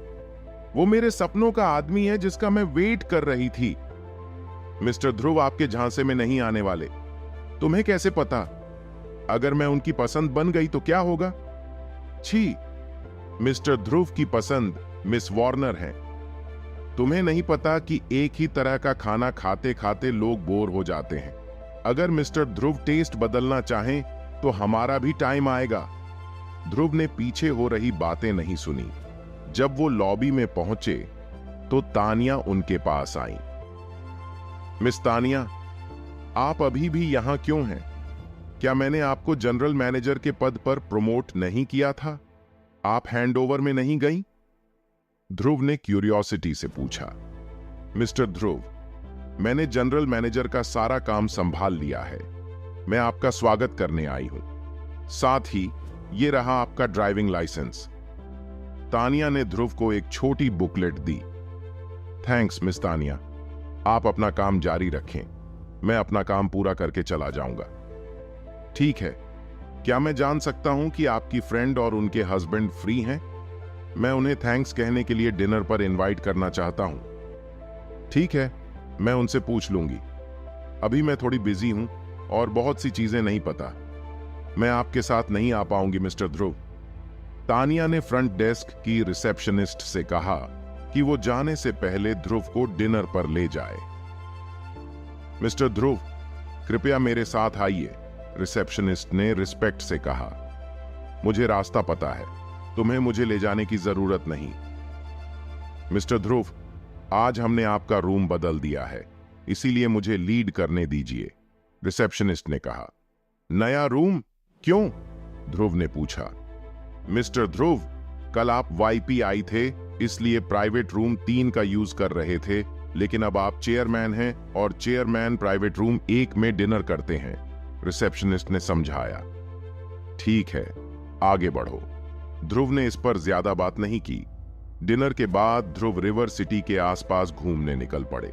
वो मेरे सपनों का आदमी है जिसका मैं वेट कर रही थी। मिस्टर ध्रुव आपके झांसे में नहीं आने वाले। तुम्हें कैसे पता? अगर मैं उनकी पसंद बन गई तो क्या होगा? छी, मिस्टर ध्रुव की पसंद मिस वार्नर है। तुम्हें नहीं पता कि एक ही तरह का खाना खाते खाते लोग बोर हो जाते हैं। अगर मिस्टर ध्रुव टेस्ट बदलना चाहें तो हमारा भी टाइम आएगा। ध्रुव ने पीछे हो रही बातें नहीं सुनी। जब वो लॉबी में पहुंचे तो तानिया उनके पास आई। मिस तानिया, आप अभी भी यहां क्यों हैं? क्या मैंने आपको जनरल मैनेजर के पद पर प्रमोट नहीं किया था? आप हैंडओवर में नहीं गई? ध्रुव ने क्यूरियोसिटी से पूछा। मिस्टर ध्रुव, मैंने जनरल मैनेजर का सारा काम संभाल लिया है। मैं आपका स्वागत करने आई हूं। साथ ही ये रहा आपका ड्राइविंग लाइसेंस। तानिया ने ध्रुव को एक छोटी बुकलेट दी। थैंक्स मिस तानिया, आप अपना काम जारी रखें। मैं अपना काम पूरा करके चला जाऊंगा। ठीक है। क्या मैं जान सकता हूं कि आपकी फ्रेंड और उनके हस्बैंड फ्री हैं? मैं उन्हें थैंक्स कहने के लिए डिनर पर इनवाइट करना चाहता हूं। ठीक है, मैं उनसे पूछ लूंगी। अभी मैं थोड़ी बिजी हूं और बहुत सी चीजें नहीं पता। मैं आपके साथ नहीं आ पाऊंगी मिस्टर ध्रुव। तानिया ने फ्रंट डेस्क की रिसेप्शनिस्ट से कहा कि वो जाने से पहले ध्रुव को डिनर पर ले जाए। मिस्टर ध्रुव, कृपया मेरे साथ आइए, रिसेप्शनिस्ट ने रिस्पेक्ट से कहा। मुझे रास्ता पता है, तुम्हें मुझे ले जाने की जरूरत नहीं। मिस्टर ध्रुव, आज हमने आपका रूम बदल दिया है, इसीलिए मुझे लीड करने दीजिए, रिसेप्शनिस्ट ने कहा। नया रूम? क्यों? ध्रुव ने पूछा। मिस्टर ध्रुव, कल आप YPI थे, इसलिए प्राइवेट रूम 3 का यूज कर रहे थे, लेकिन अब आप चेयरमैन हैं और चेयरमैन प्राइवेट रूम 1 में डिनर करते हैं, रिसेप्शनिस्ट ने समझाया। ठीक है, आगे बढ़ो। ध्रुव ने इस पर ज्यादा बात नहीं की। डिनर के बाद ध्रुव रिवर सिटी के आसपास घूमने निकल पड़े।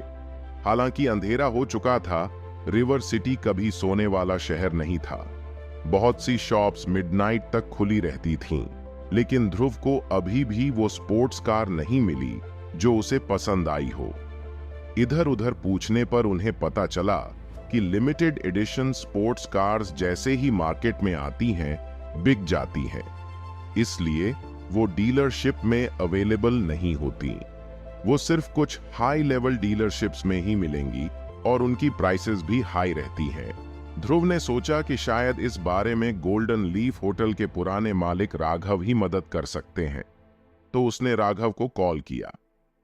हालांकि अंधेरा हो चुका था, रिवर सिटी कभी सोने वाला शहर नहीं था। बहुत सी शॉप्स मिडनाइट तक खुली रहती थीं, लेकिन ध्रुव को अभी भी वो स्पोर्ट्स कार नहीं मिली जो उसे पसंद आई हो। इधर उधर पूछने पर उन्हें पता चला कि लिमिटेड एडिशन स्पोर्ट्स कार्स जैसे ही मार्केट में आती हैं, बिक जाती हैं। इसलिए वो डीलरशिप में अवेलेबल नहीं होती। वो सिर्फ कुछ हाई लेवल डीलरशिप्स में ही मिलेंगी और उनकी प्राइसेस भी हाई रहती हैं। ध्रुव ने सोचा कि शायद इस बारे में गोल्डन लीफ होटल के पुराने मालिक राघव ही मदद कर सकते हैं, तो उसने राघव को कॉल किया।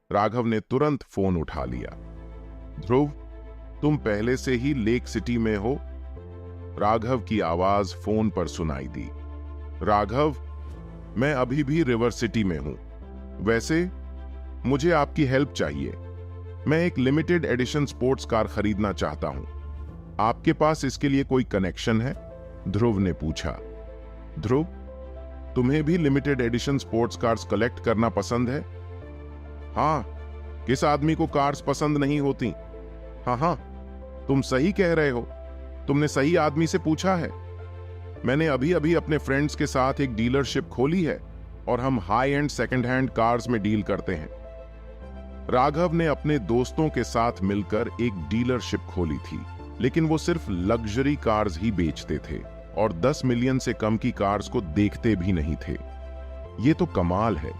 राघव ने तुरंत फोन उठा लिया। ध्रुव, तुम पहले से ही लेक सिटी में हो? राघव की आवाज फोन पर सुनाई दी। राघव, मैं अभी भी रिवर सिटी में हूं। वैसे मुझे आपकी हेल्प चाहिए। मैं एक लिमिटेड एडिशन स्पोर्ट्स कार खरीदना चाहता हूं। आपके पास इसके लिए कोई कनेक्शन है? ध्रुव ने पूछा। ध्रुव, तुम्हें भी limited edition sports cars collect करना पसंद है? हाँ, किस आदमी को कार्स पसंद नहीं होती? हाँ, तुम सही कह रहे हो। तुमने सही आदमी से पूछा है। मैंने अभी अभी अपने फ्रेंड्स के साथ एक डीलरशिप खोली है और हम high and second hand cars में डील करते हैं। राघव ने अपने दोस्तों के साथ मिलकर एक डीलरशिप खोली थी, लेकिन वो सिर्फ लग्जरी कार्स ही बेचते थे और 10 मिलियन से कम की कार्स को देखते भी नहीं थे। ये तो कमाल है।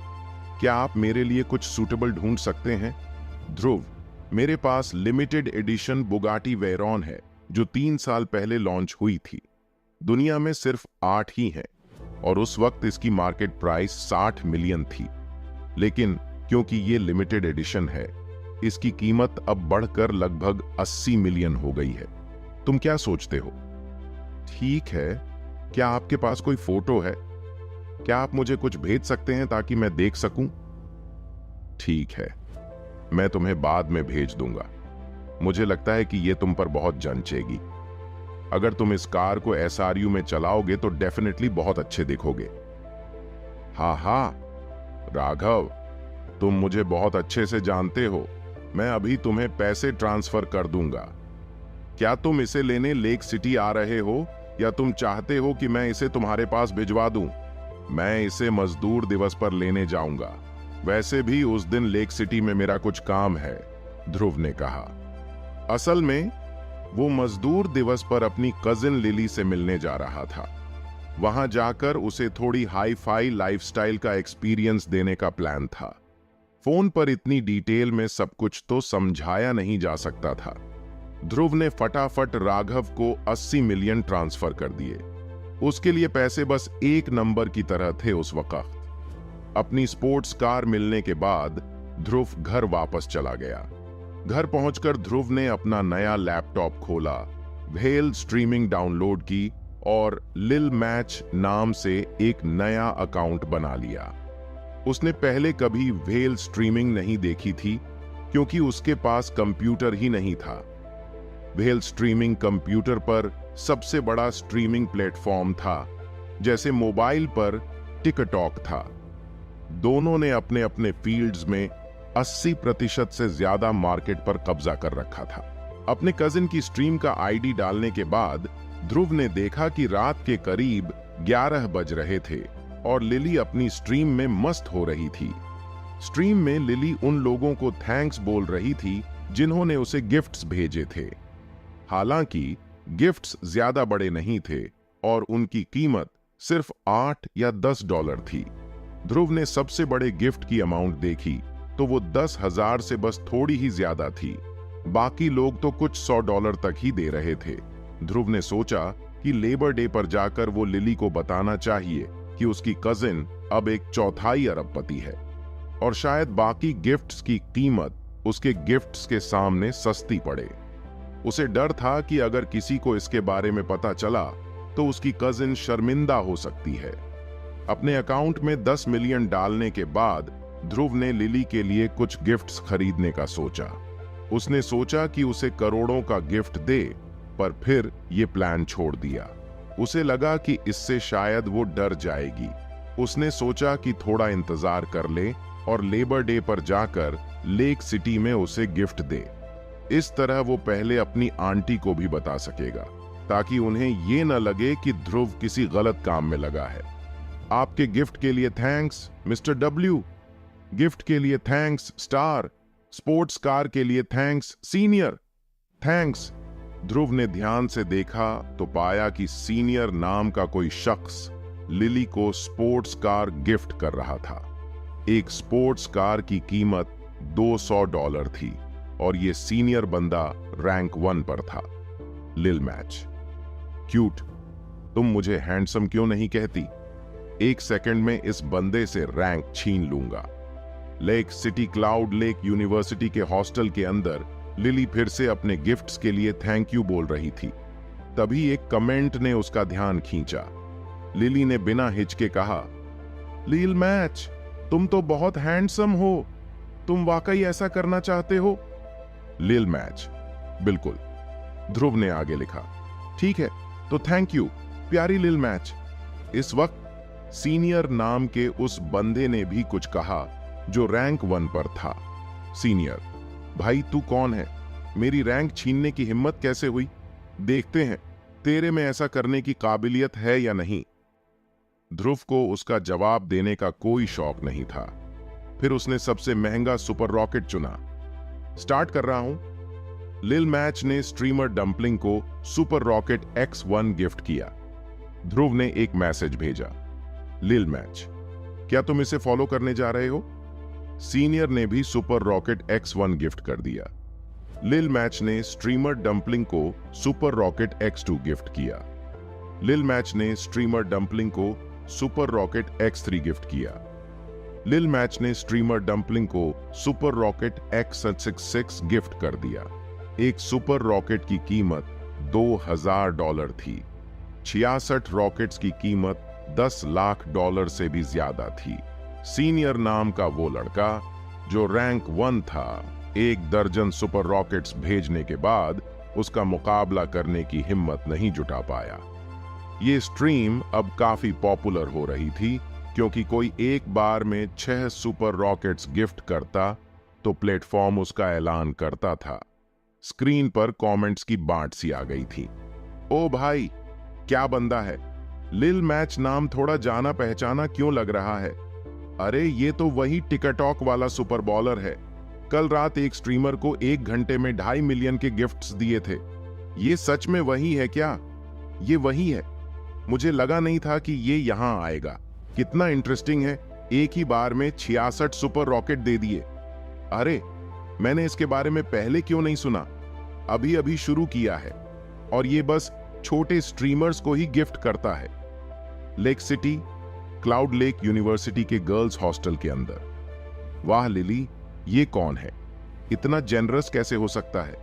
क्या आप मेरे लिए कुछ सूटेबल ढूंढ सकते हैं? ध्रुव, मेरे पास लिमिटेड एडिशन बुगाटी वेरॉन है जो 3 साल पहले लॉन्च हुई थी। दुनिया में सिर्फ 8 ही हैं और उस वक्त इसकी मार्केट प्राइस 60 मिलियन थी। लेकिन क्योंकि ये लिमिटेड एडिशन है, इसकी कीमत अब बढ़कर लगभग 80 मिलियन हो गई है। तुम क्या सोचते हो? ठीक है, क्या आपके पास कोई फोटो है? क्या आप मुझे कुछ भेज सकते हैं ताकि मैं देख सकूं? ठीक है, मैं तुम्हें बाद में भेज दूंगा। मुझे लगता है कि यह तुम पर बहुत जंचेगी। अगर तुम इस कार को एसआरयू में चलाओगे तो डेफिनेटली बहुत अच्छे दिखोगे। हाँ, राघव, तुम मुझे बहुत अच्छे से जानते हो। मैं अभी तुम्हें पैसे ट्रांसफर कर दूंगा। क्या तुम इसे लेने लेक सिटी आ रहे हो या तुम चाहते हो कि मैं इसे तुम्हारे पास भिजवा दूं? मैं इसे मजदूर दिवस पर लेने जाऊंगा। वैसे भी उस दिन लेक सिटी में मेरा कुछ काम है, ध्रुव ने कहा। असल में वो मजदूर दिवस पर अपनी कजिन लिली से मिलने जा रहा था। वहां जाकर उसे थोड़ी हाई फाई लाइफस्टाइल का एक्सपीरियंस देने का प्लान था। फोन पर इतनी डिटेल में सब कुछ तो समझाया नहीं जा सकता था। ध्रुव ने फटाफट राघव को 80 मिलियन ट्रांसफर कर दिए। उसके लिए पैसे बस एक नंबर की तरह थे उस वक्त। अपनी स्पोर्ट्स कार मिलने के बाद ध्रुव घर वापस चला गया। घर पहुंचकर ध्रुव ने अपना नया लैपटॉप खोला, व्हेल स्ट्रीमिंग डाउनलोड की और लिल मैच नाम से एक नया अकाउंट बना लिया। उसने पहले कभी व्हेल स्ट्रीमिंग नहीं देखी थी क्योंकि उसके पास कंप्यूटर ही नहीं था। व्हेल स्ट्रीमिंग कंप्यूटर पर सबसे बड़ा स्ट्रीमिंग प्लेटफॉर्म था, जैसे मोबाइल पर टिकटॉक था। दोनों ने अपने अपने फील्ड्स में 80% से ज्यादा मार्केट पर कब्जा कर रखा था। अपने कजिन की स्ट्रीम का आईडी डालने के बाद ध्रुव ने देखा कि रात के करीब 11 बज रहे थे और लिली अपनी स्ट्रीम में मस्त हो रही थी। स्ट्रीम में लिली उन लोगों को थैंक्स बोल रही थी जिन्होंने उसे गिफ्ट्स भेजे थे। हालांकि गिफ्ट्स ज्यादा बड़े नहीं थे और उनकी कीमत सिर्फ 8 या 10 डॉलर थी। ध्रुव ने सबसे बड़े गिफ्ट की अमाउंट देखी तो वो 10,000 से बस थोड़ी ही ज्यादा थी। बाकी लोग तो कुछ 100 डॉलर तक ही दे रहे थे। ध्रुव ने सोचा कि लेबर डे पर जाकर वो लिली को बताना चाहिए कि उसकी कजिन अब एक चौथाई अरबपति है और शायद बाकी गिफ्ट्स की कीमत उसके गिफ्ट्स के सामने सस्ती पड़े। उसे डर था कि अगर किसी को इसके बारे में पता चला तो उसकी कजिन शर्मिंदा हो सकती है। अपने अकाउंट में 10 मिलियन डालने के बाद ध्रुव ने लिली के लिए कुछ गिफ्ट्स खरीदने का सोचा। उसने सोचा कि उसे करोड़ों का गिफ्ट दे, पर फिर ये प्लान छोड़ दिया। उसे लगा कि इससे शायद वो डर जाएगी। उसने सोचा कि थोड़ा इंतजार कर ले और लेबर डे पर जाकर लेक सिटी में उसे गिफ्ट दे। इस तरह वो पहले अपनी आंटी को भी बता सकेगा ताकि उन्हें ये न लगे कि ध्रुव किसी गलत काम में लगा है। आपके गिफ्ट के लिए थैंक्स मिस्टर डब्ल्यू। गिफ्ट के लिए थैंक्स स्टार। स्पोर्ट्स कार के लिए थैंक्स सीनियर। थैंक्स। ध्रुव ने ध्यान से देखा तो पाया कि सीनियर नाम का कोई शख्स लिली को स्पोर्ट्स कार गिफ्ट कर रहा था। एक स्पोर्ट्स कार की कीमत 200 डॉलर थी और ये सीनियर बंदा रैंक 1 पर था। लिल मैच। क्यूट, तुम मुझे हैंडसम क्यों नहीं कहती? एक सेकंड में इस बंदे से रैंक छीन लूंगा। Lake city cloud lake university के हॉस्टल के अंदर लिली फिर से अपने गिफ्ट्स के लिए थैंक यू बोल रही थी। तभी एक कमेंट ने उसका ध्यान खींचा। लिली ने बिना हिचके कहा, लिल मैच, तुम तो बहुत हैंडसम हो। तुम वाकई ऐसा करना चाहते हो? लिल मैच, बिल्कुल। ध्रुव ने आगे लिखा, ठीक है तो थैंक यू प्यारी लिल मैच। इस वक्त सीनियर नाम के उस बंदे ने भी कुछ कहा जो रैंक 1 पर था। सीनियर, भाई तू कौन है? मेरी रैंक छीनने की हिम्मत कैसे हुई? देखते हैं तेरे में ऐसा करने की काबिलियत है या नहीं। ध्रुव को उसका जवाब देने का कोई शौक नहीं था। फिर उसने सबसे महंगा सुपर रॉकेट चुना। स्टार्ट कर रहा हूं। लिल मैच ने स्ट्रीमर डंपलिंग को सुपर रॉकेट X1 गिफ्ट किया। ध्रुव ने एक मैसेज भेजा, लिल मैच, क्या तुम इसे फॉलो करने जा रहे हो? सीनियर ने भी सुपर रॉकेट X1 गिफ्ट कर दिया। लिल मैच ने स्ट्रीमर डंपलिंग को सुपर रॉकेट X2 गिफ्ट किया। लिल मैच ने स्ट्रीमर डंपलिंग को सुपर रॉकेट X3 गिफ्ट किया। लिल मैच ने स्ट्रीमर डंपलिंग को सुपर रॉकेट X66 गिफ्ट कर दिया। एक सुपर रॉकेट की कीमत $2000 थी। 66 रॉकेट्स की कीमत $10 लाख से भी ज्यादा थी। सीनियर नाम का वो लड़का जो रैंक 1 था, 1 दर्जन सुपर रॉकेट्स भेजने के बाद उसका मुकाबला करने की हिम्मत नहीं जुटा पाया। ये स्ट्रीम अब काफी पॉपुलर हो रही थी क्योंकि कोई एक बार में 6 सुपर रॉकेट्स गिफ्ट करता तो प्लेटफॉर्म उसका ऐलान करता था। स्क्रीन पर कमेंट्स की बाढ़ सी आ गई थी। ओ भाई, क्या बंदा है, लिल मैच नाम थोड़ा जाना पहचाना क्यों लग रहा है? अरे ये तो वही टिकटॉक वाला सुपर बॉलर है। कल रात एक स्ट्रीमर को 1 घंटे में 2.5 मिलियन के गिफ्ट्स दिए थे। ये सच में वही है क्या? ये वही है। मुझे लगा नहीं था कि ये यहां आएगा। कितना इंटरेस्टिंग है, एक ही बार में 66 सुपर रॉकेट दे दिए। अरे मैंने इसके बारे में पहले क्यों नहीं सुना? अभी अभी शुरू किया है और ये बस छोटे स्ट्रीमर्स को ही गिफ्ट करता है। Lake city, cloud lake university के गर्ल्स हॉस्टल के अंदर। वाह लिली, ये कौन है? इतना जेनरस कैसे हो सकता है?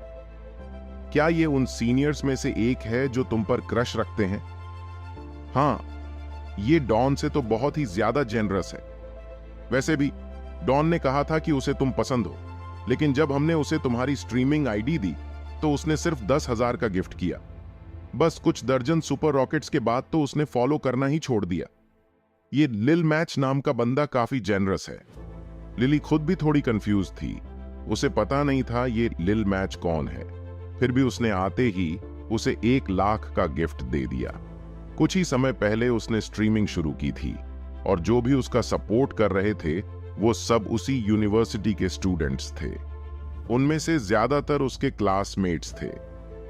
क्या ये उन सीनियर्स में से एक है जो तुम पर क्रश रखते हैं? हाँ, ये डॉन से तो बहुत ही ज्यादा जेनरस है। वैसे भी डॉन ने कहा था कि उसे तुम पसंद हो, लेकिन जब हमने उसे तुम्हारी स्ट्रीमिंग आईडी दी तो उसने सिर्फ 10,000 का गिफ्ट किया। बस कुछ दर्जन सुपर रॉकेट्स के बाद तो उसने फॉलो करना ही छोड़ दिया। ये लिल मैच नाम का बंदा काफी जेनरस है। लिली खुद भी थोड़ी कंफ्यूज थी। उसे पता नहीं था ये लिल मैच कौन है। फिर भी उसने आते ही उसे 1 लाख का गिफ्ट दे दिया। कुछ ही समय पहले उसने स्ट्रीमिंग शुरू की थी और जो भी उसका सपोर्ट कर रहे थे वो सब उसी यूनिवर्सिटी के स्टूडेंट्स थे। उनमें से ज्यादातर उसके क्लासमेट्स थे।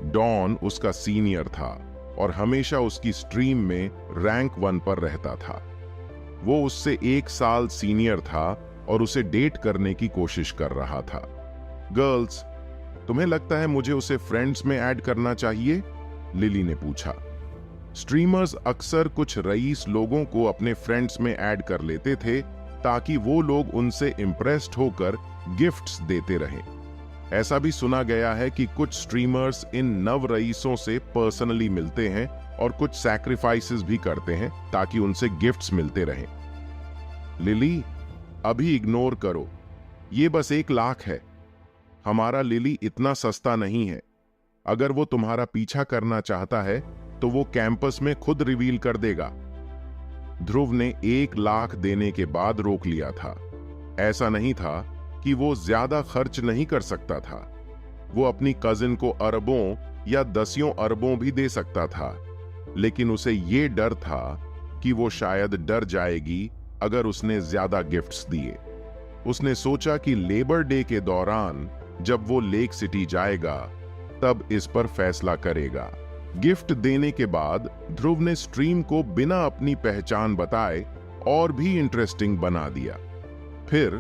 डॉन उसका सीनियर था और हमेशा उसकी स्ट्रीम में रैंक 1 पर रहता था। वो उससे 1 साल सीनियर था और उसे डेट करने की कोशिश कर रहा था। गर्ल्स, तुम्हें लगता है मुझे उसे फ्रेंड्स में ऐड करना चाहिए? लिली ने पूछा। स्ट्रीमर्स अक्सर कुछ रईस लोगों को अपने फ्रेंड्स में ऐड कर लेते थे ताकि वो लोग उनसे इंप्रेस्ड होकर गिफ्ट्स देते रहें। ऐसा भी सुना गया है कि कुछ स्ट्रीमर्स इन नव रईसों से पर्सनली मिलते हैं और कुछ सैक्रिफाइसेस भी करते हैं ताकि उनसे गिफ्ट्स मिलते रहें। लिली, अभी इग्नोर करो, ये बस 1 लाख है। हमारा लिली इतना सस्ता नहीं है। अगर वो तुम्हारा पीछा करना चाहता है तो वो कैंपस में खुद रिवील कर देगा। ध्रुव ने 1 लाख देने के बाद रोक लिया था। ऐसा नहीं था कि वो ज्यादा खर्च नहीं कर सकता था। वो अपनी कजिन को अरबों या 10 अरबों भी दे सकता था, लेकिन उसे ये डर था कि वो शायद डर जाएगी अगर उसने ज्यादा गिफ्ट्स दिए। उसने सोचा कि लेबर डे के दौरान जब वो लेक सिटी जाएगा तब इस पर फैसला करेगा। गिफ्ट देने के बाद ध्रुव ने स्ट्रीम को बिना अपनी पहचान बताए और भी इंटरेस्टिंग बना दिया। फिर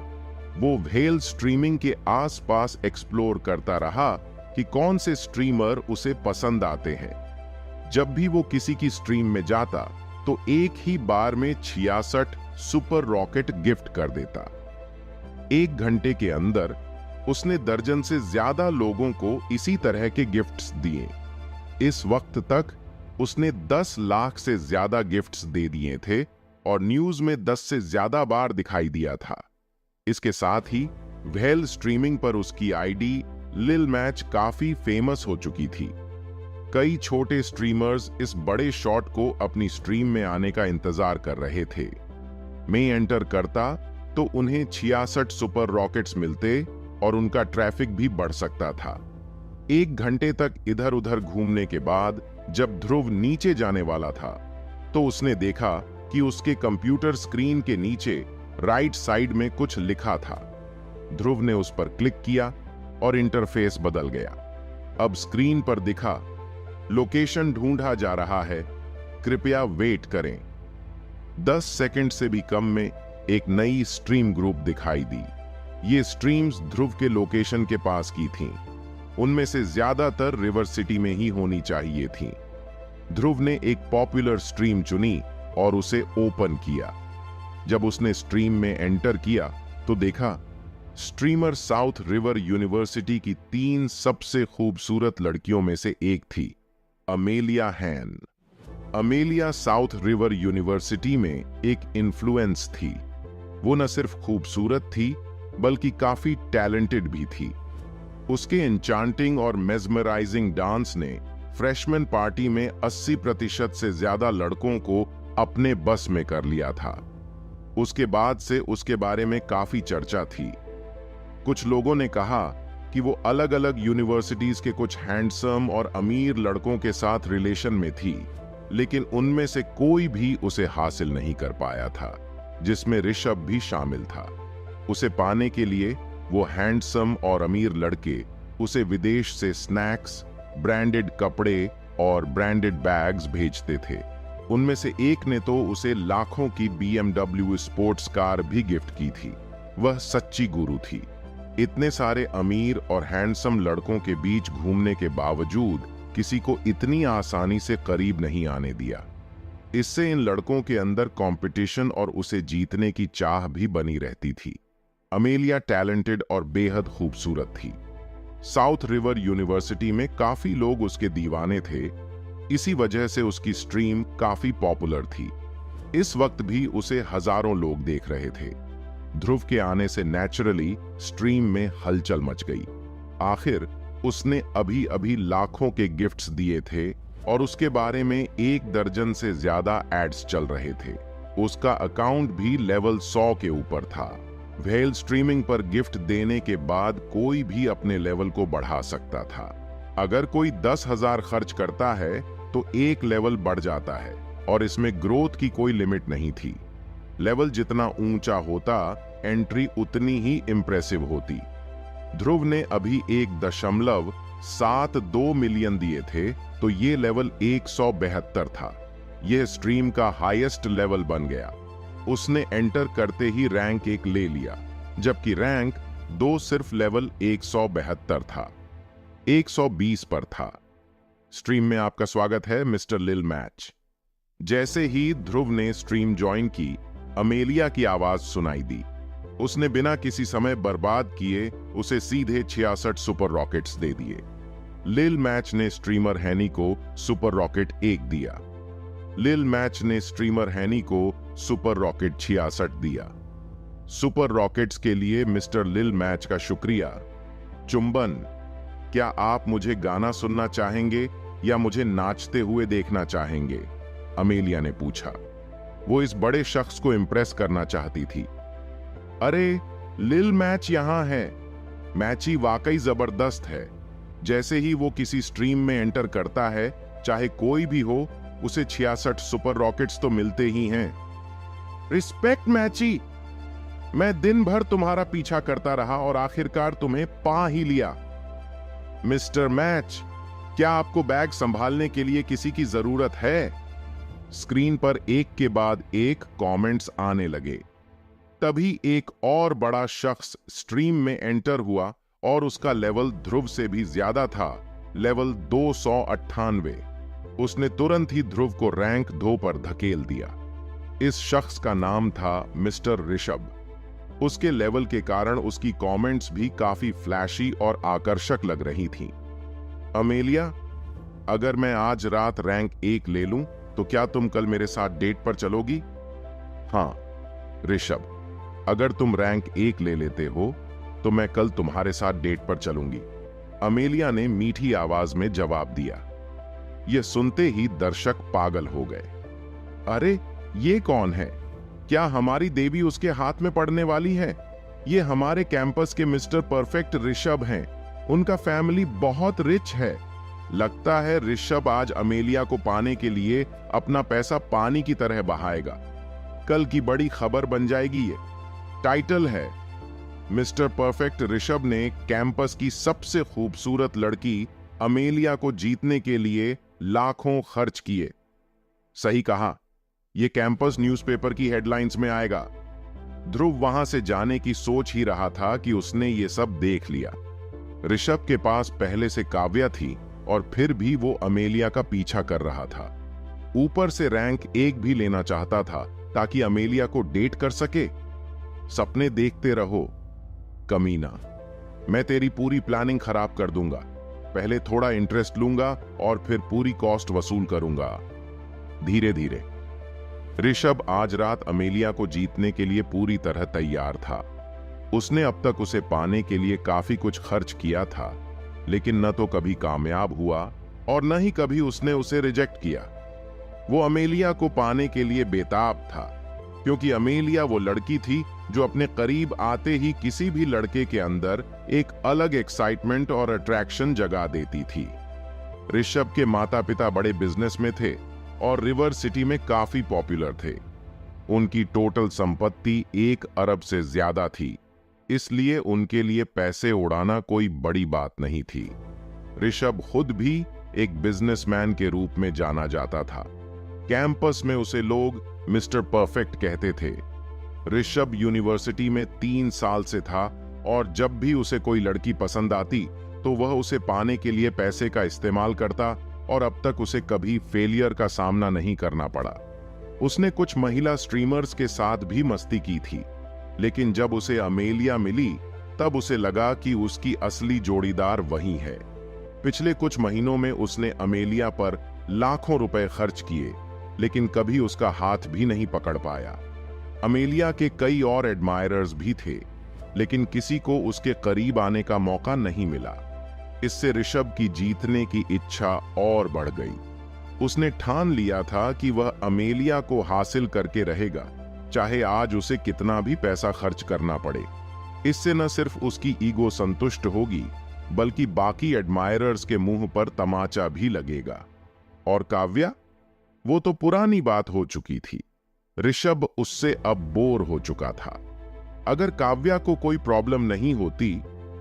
वो व्हेल स्ट्रीमिंग के आसपास एक्सप्लोर करता रहा कि कौन से स्ट्रीमर उसे पसंद आते हैं। जब भी वो किसी की स्ट्रीम में जाता तो एक ही बार में 66 सुपर रॉकेट गिफ्ट कर देता। 1 घंटे के अंदर उसने दर्जन से ज्यादा लोगों को इसी तरह के गिफ्ट्स दिए। इस वक्त तक उसने 10 लाख से ज्यादा गिफ्ट्स दे दिए थे और न्यूज में 10 से ज्यादा बार दिखाई दिया था। इसके साथ ही व्हेल स्ट्रीमिंग पर उसकी आईडी लिल मैच काफी फेमस हो चुकी थी। कई छोटे स्ट्रीमर्स इस बड़े शॉट को अपनी स्ट्रीम में आने का इंतजार कर रहे थे। मैं एंटर करता तो उन्हें 66 सुपर रॉकेट्स मिलते और उनका ट्रैफिक भी बढ़ सकता था। 1 घंटे तक इधर उधर घूमने के बाद जब ध्रुव नीचे जाने वाला था तो उसने देखा कि उसके कंप्यूटर स्क्रीन के नीचे राइट साइड में कुछ लिखा था। ध्रुव ने उस पर क्लिक किया और इंटरफेस बदल गया। अब स्क्रीन पर दिखा, लोकेशन ढूंढा जा रहा है, कृपया वेट करें। 10 सेकंड से भी कम में एक नई स्ट्रीम ग्रुप दिखाई दी। ये स्ट्रीम्स ध्रुव के लोकेशन के पास की थीं। उनमें से ज्यादातर रिवर सिटी में ही होनी चाहिए थीं। ध्रुव ने एक पॉपुलर स्ट्रीम चुनी और उसे ओपन किया। जब उसने स्ट्रीम में एंटर किया तो देखा स्ट्रीमर साउथ रिवर यूनिवर्सिटी की 3 सबसे खूबसूरत लड़कियों में से एक थी, अमेलिया हैन। अमेलिया साउथ रिवर यूनिवर्सिटी में एक इन्फ्लुएंस थी। वो न सिर्फ खूबसूरत थी बल्कि काफी टैलेंटेड भी थी। उसके एन्चांटिंग और मेस्मराइजिंग डांस ने फ्रेशमैन पार्टी में 80% से ज्यादा लड़कों को अपने बस में कर लिया था। उसके बाद से उसके बारे में काफी चर्चा थी। कुछ लोगों ने कहा कि वो अलग अलग यूनिवर्सिटीज के कुछ हैंडसम और अमीर लड़कों के साथ रिलेशन में थी, लेकिन उनमें से कोई भी उसे हासिल नहीं कर पाया था, जिसमें ऋषभ भी शामिल था। उसे पाने के लिए वो हैंडसम और अमीर लड़के उसे विदेश से स्नैक्स, ब्रांडेड कपड़े और ब्रांडेड बैग्स भेजते थे। उनमें से एक ने तो उसे लाखों की BMW स्पोर्ट्स कार भी गिफ्ट की थी। वह सच्ची गुरु थी। इतने सारे अमीर और हैंडसम लड़कों के बीच घूमने के बावजूद किसी को इतनी आसानी से करीब नहीं आने दिया। इससे इन लड़कों के अंदर कंपटीशन और उसे जीतने की चाह भी बनी रहती थी। अमेलिया टैलेंटेड और बेहद खूबसूरत थी। साउथ रिवर यूनिवर्सिटी में काफी लोग उसके दीवाने थे। इसी वजह से उसकी स्ट्रीम काफी पॉपुलर थी। इस वक्त भी उसे हजारों लोग देख रहे थे। ध्रुव के आने से नेचुरली स्ट्रीम में हलचल मच गई। आखिर उसने अभी अभी लाखों के गिफ्ट्स दिए थे और उसके बारे में 1 दर्जन से ज्यादा एड्स चल रहे थे। उसका अकाउंट भी लेवल 100 के ऊपर था। व्हेल स्ट्रीमिंग पर गिफ्ट देने के बाद कोई भी अपने लेवल को बढ़ा सकता था। अगर कोई 10,000 खर्च करता है तो एक लेवल बढ़ जाता है और इसमें ग्रोथ की कोई लिमिट नहीं थी। लेवल जितना ऊंचा होता, एंट्री उतनी ही इंप्रेसिव होती। ध्रुव ने अभी 1.72 मिलियन दिए थे तो ये लेवल 172 था। यह स्ट्रीम का हाईएस्ट लेवल बन गया। उसने एंटर करते ही रैंक 1 ले लिया, जबकि रैंक 2 सिर्फ लेवल 172 था, 120 पर था। स्ट्रीम में आपका स्वागत है मिस्टर लिल मैच। जैसे ही ध्रुव ने स्ट्रीम ज्वाइन की, अमेलिया की आवाज सुनाई दी। उसने बिना किसी समय बर्बाद किए उसे सीधे 66 सुपर रॉकेट्स दे दिए। लिल मैच ने स्ट्रीमर हैनी को सुपर रॉकेट 1 दिया। लिल मैच ने स्ट्रीमर हैनी को सुपर रॉकेट 66 दिया। सुपर रॉकेट्स के लिए मिस्टर लिल मैच का शुक्रिया। चुंबन, क्या आप मुझे गाना सुनना चाहेंगे या मुझे नाचते हुए देखना चाहेंगे? अमेलिया ने पूछा। वो इस बड़े शख्स को इंप्रेस करना चाहती थी। अरे, लिल मैच यहां है। मैची वाकई जबरदस्त है। जैसे ही वो किसी स्ट्रीम में एंटर करता है, चाहे कोई भी हो, उसे 66 सुपर रॉकेट्स तो मिलते ही हैं। रिस्पेक्ट मैची। मैं दिन भर तुम्हारा पीछा करता रहा और आखिरकार तुम्हें पा ही लिया। मिस्टर मैच, क्या आपको बैग संभालने के लिए किसी की जरूरत है? स्क्रीन पर एक के बाद एक कमेंट्स आने लगे। तभी एक और बड़ा शख्स स्ट्रीम में एंटर हुआ और उसका लेवल ध्रुव से भी ज्यादा था, लेवल 298। उसने तुरंत ही ध्रुव को रैंक 2 पर धकेल दिया। इस शख्स का नाम था मिस्टर ऋषभ। उसके लेवल के कारण उसकी कमेंट्स भी काफी फ्लैशी और आकर्षक लग रही थीं। अमेलिया, अगर मैं आज रात रैंक 1 ले लूं तो क्या तुम कल मेरे साथ डेट पर चलोगी? हाँ। ऋषभ, अगर तुम रैंक 1 ले लेते हो तो मैं कल तुम्हारे साथ डेट पर चलूंगी। अमेलिया ने मीठी आवाज में जवाब दिया। यह सुनते ही दर्शक पागल हो गए। अरे, ये कौन है? क्या हमारी देवी उसके हाथ में पड़ने वाली है? ये हमारे कैंपस के मिस्टर परफेक्ट ऋषभ हैं। उनका फैमिली बहुत रिच है। लगता है ऋषभ आज अमेलिया को पाने के लिए अपना पैसा पानी की तरह बहाएगा। कल की बड़ी खबर बन जाएगी। ये टाइटल है, मिस्टर परफेक्ट ऋषभ ने कैंपस की सबसे खूबसूरत लड़की अमेलिया को जीतने के लिए लाखों खर्च किए। सही कहा, ये कैंपस न्यूज़पेपर की हेडलाइंस में आएगा। ध्रुव वहां से जाने की सोच ही रहा था कि उसने ये सब देख लिया। ऋषभ के पास पहले से काव्या थी और फिर भी वो अमेलिया का पीछा कर रहा था। ऊपर से रैंक 1 भी लेना चाहता था ताकि अमेलिया को डेट कर सके। सपने देखते रहो कमीना, मैं तेरी पूरी प्लानिंग खराब कर दूंगा। पहले थोड़ा इंटरेस्ट लूंगा और फिर पूरी कॉस्ट वसूल करूंगा। धीरे धीरे। ऋषभ आज रात अमेलिया को जीतने के लिए पूरी तरह तैयार था। उसने अब तक उसे पाने के लिए काफी कुछ खर्च किया था, लेकिन न तो कभी कामयाब हुआ और न ही कभी उसने उसे रिजेक्ट किया। वो अमेलिया को पाने के लिए बेताब था, क्योंकि अमेलिया वो लड़की थी जो अपने करीब आते ही किसी भी लड़के के अंदर एक अलग एक्साइटमेंट और अट्रैक्शन जगा देती थी। ऋषभ के माता पिता बड़े बिजनेस में थे और रिवर सिटी में काफी पॉपुलर थे। उनकी टोटल संपत्ति 1 अरब से ज्यादा थी, इसलिए उनके लिए पैसे उड़ाना कोई बड़ी बात नहीं थी। ऋषभ खुद भी एक बिजनेसमैन के रूप में जाना जाता था। कैंपस में उसे लोग मिस्टर परफेक्ट कहते थे। ऋषभ यूनिवर्सिटी में 3 साल से था और जब भी उसे कोई लड़की पसंद आती तो वह उसे पाने के लिए पैसे का इस्तेमाल करता और अब तक उसे कभी फेलियर का सामना नहीं करना पड़ा। उसने कुछ महिला स्ट्रीमर्स के साथ भी मस्ती की थी, लेकिन जब उसे अमेलिया मिली तब उसे लगा कि उसकी असली जोड़ीदार वही है। पिछले कुछ महीनों में उसने अमेलिया पर लाखों रुपए खर्च किए, लेकिन कभी उसका हाथ भी नहीं पकड़ पाया। अमेलिया के कई और एडमायरर्स भी थे, लेकिन किसी को उसके करीब आने का मौका नहीं मिला। इससे ऋषभ की जीतने की इच्छा और बढ़ गई। उसने ठान लिया था कि वह अमेलिया को हासिल करके रहेगा, चाहे आज उसे कितना भी पैसा खर्च करना पड़े। इससे न सिर्फ उसकी ईगो संतुष्ट होगी, बल्कि बाकी एडमायरर्स के मुंह पर तमाचा भी लगेगा। और काव्या, वो तो पुरानी बात हो चुकी थी। ऋषभ उससे अब बोर हो चुका था। अगर काव्या को कोई प्रॉब्लम नहीं होती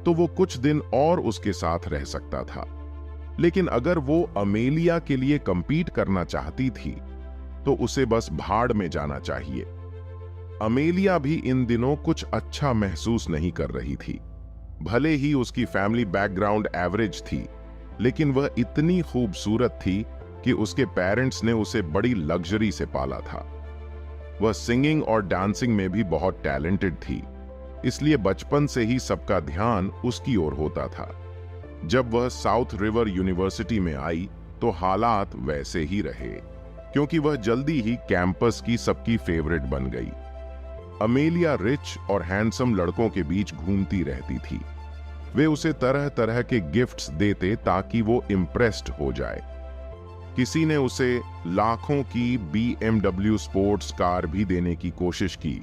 तो वो कुछ दिन और उसके साथ रह सकता था, लेकिन अगर वो अमेलिया के लिए कंपीट करना चाहती थी तो उसे बस भाड़ में जाना चाहिए। अमेलिया भी इन दिनों कुछ अच्छा महसूस नहीं कर रही थी। भले ही उसकी फैमिली बैकग्राउंड एवरेज थी, लेकिन वह इतनी खूबसूरत थी कि उसके पेरेंट्स ने उसे बड़ी लग्जरी से पाला था। वह सिंगिंग और डांसिंग में भी बहुत टैलेंटेड थी, इसलिए बचपन से ही सबका ध्यान उसकी ओर होता था। जब वह साउथ रिवर यूनिवर्सिटी में आई तो हालात वैसे ही रहे, क्योंकि वह जल्दी ही कैंपस की सबकी फेवरेट बन गई। अमेलिया रिच और हैंडसम लड़कों के बीच घूमती रहती थी। वे उसे तरह तरह के गिफ्ट्स देते ताकि वो इम्प्रेस्ड हो जाए। किसी ने उसे लाखों की BMW स्पोर्ट्स कार भी देने की कोशिश की,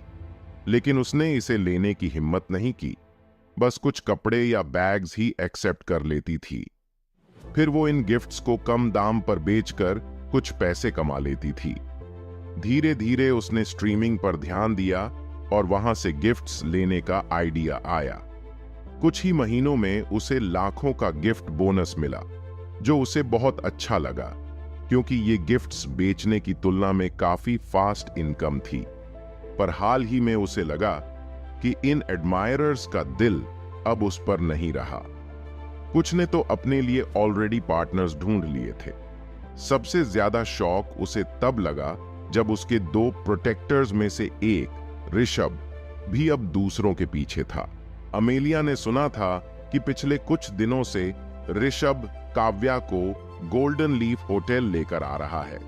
लेकिन उसने इसे लेने की हिम्मत नहीं की। बस कुछ कपड़े या बैग्स ही एक्सेप्ट कर लेती थी। फिर वो इन गिफ्ट्स को कम दाम पर बेचकर कुछ पैसे कमा लेती थी। धीरे धीरे उसने स्ट्रीमिंग पर ध्यान दिया और वहां से गिफ्ट्स लेने का आइडिया आया। कुछ ही महीनों में उसे लाखों का गिफ्ट बोनस मिला, जो उसे बहुत अच्छा लगा, क्योंकि ये गिफ्ट्स बेचने की तुलना में काफी फास्ट इनकम थी। पर हाल ही में उसे लगा कि इन एडमायरर्स का दिल अब उस पर नहीं रहा। कुछ ने तो अपने लिए ऑलरेडी पार्टनर्स ढूंढ लिए थे। सबसे ज्यादा शौक उसे तब लगा जब उसके 2 प्रोटेक्टर्स में से एक, ऋषभ, भी अब दूसरों के पीछे था। अमेलिया ने सुना था कि पिछले कुछ दिनों से ऋषभ काव्या को गोल्डन लीफ होटल लेकर आ रहा है।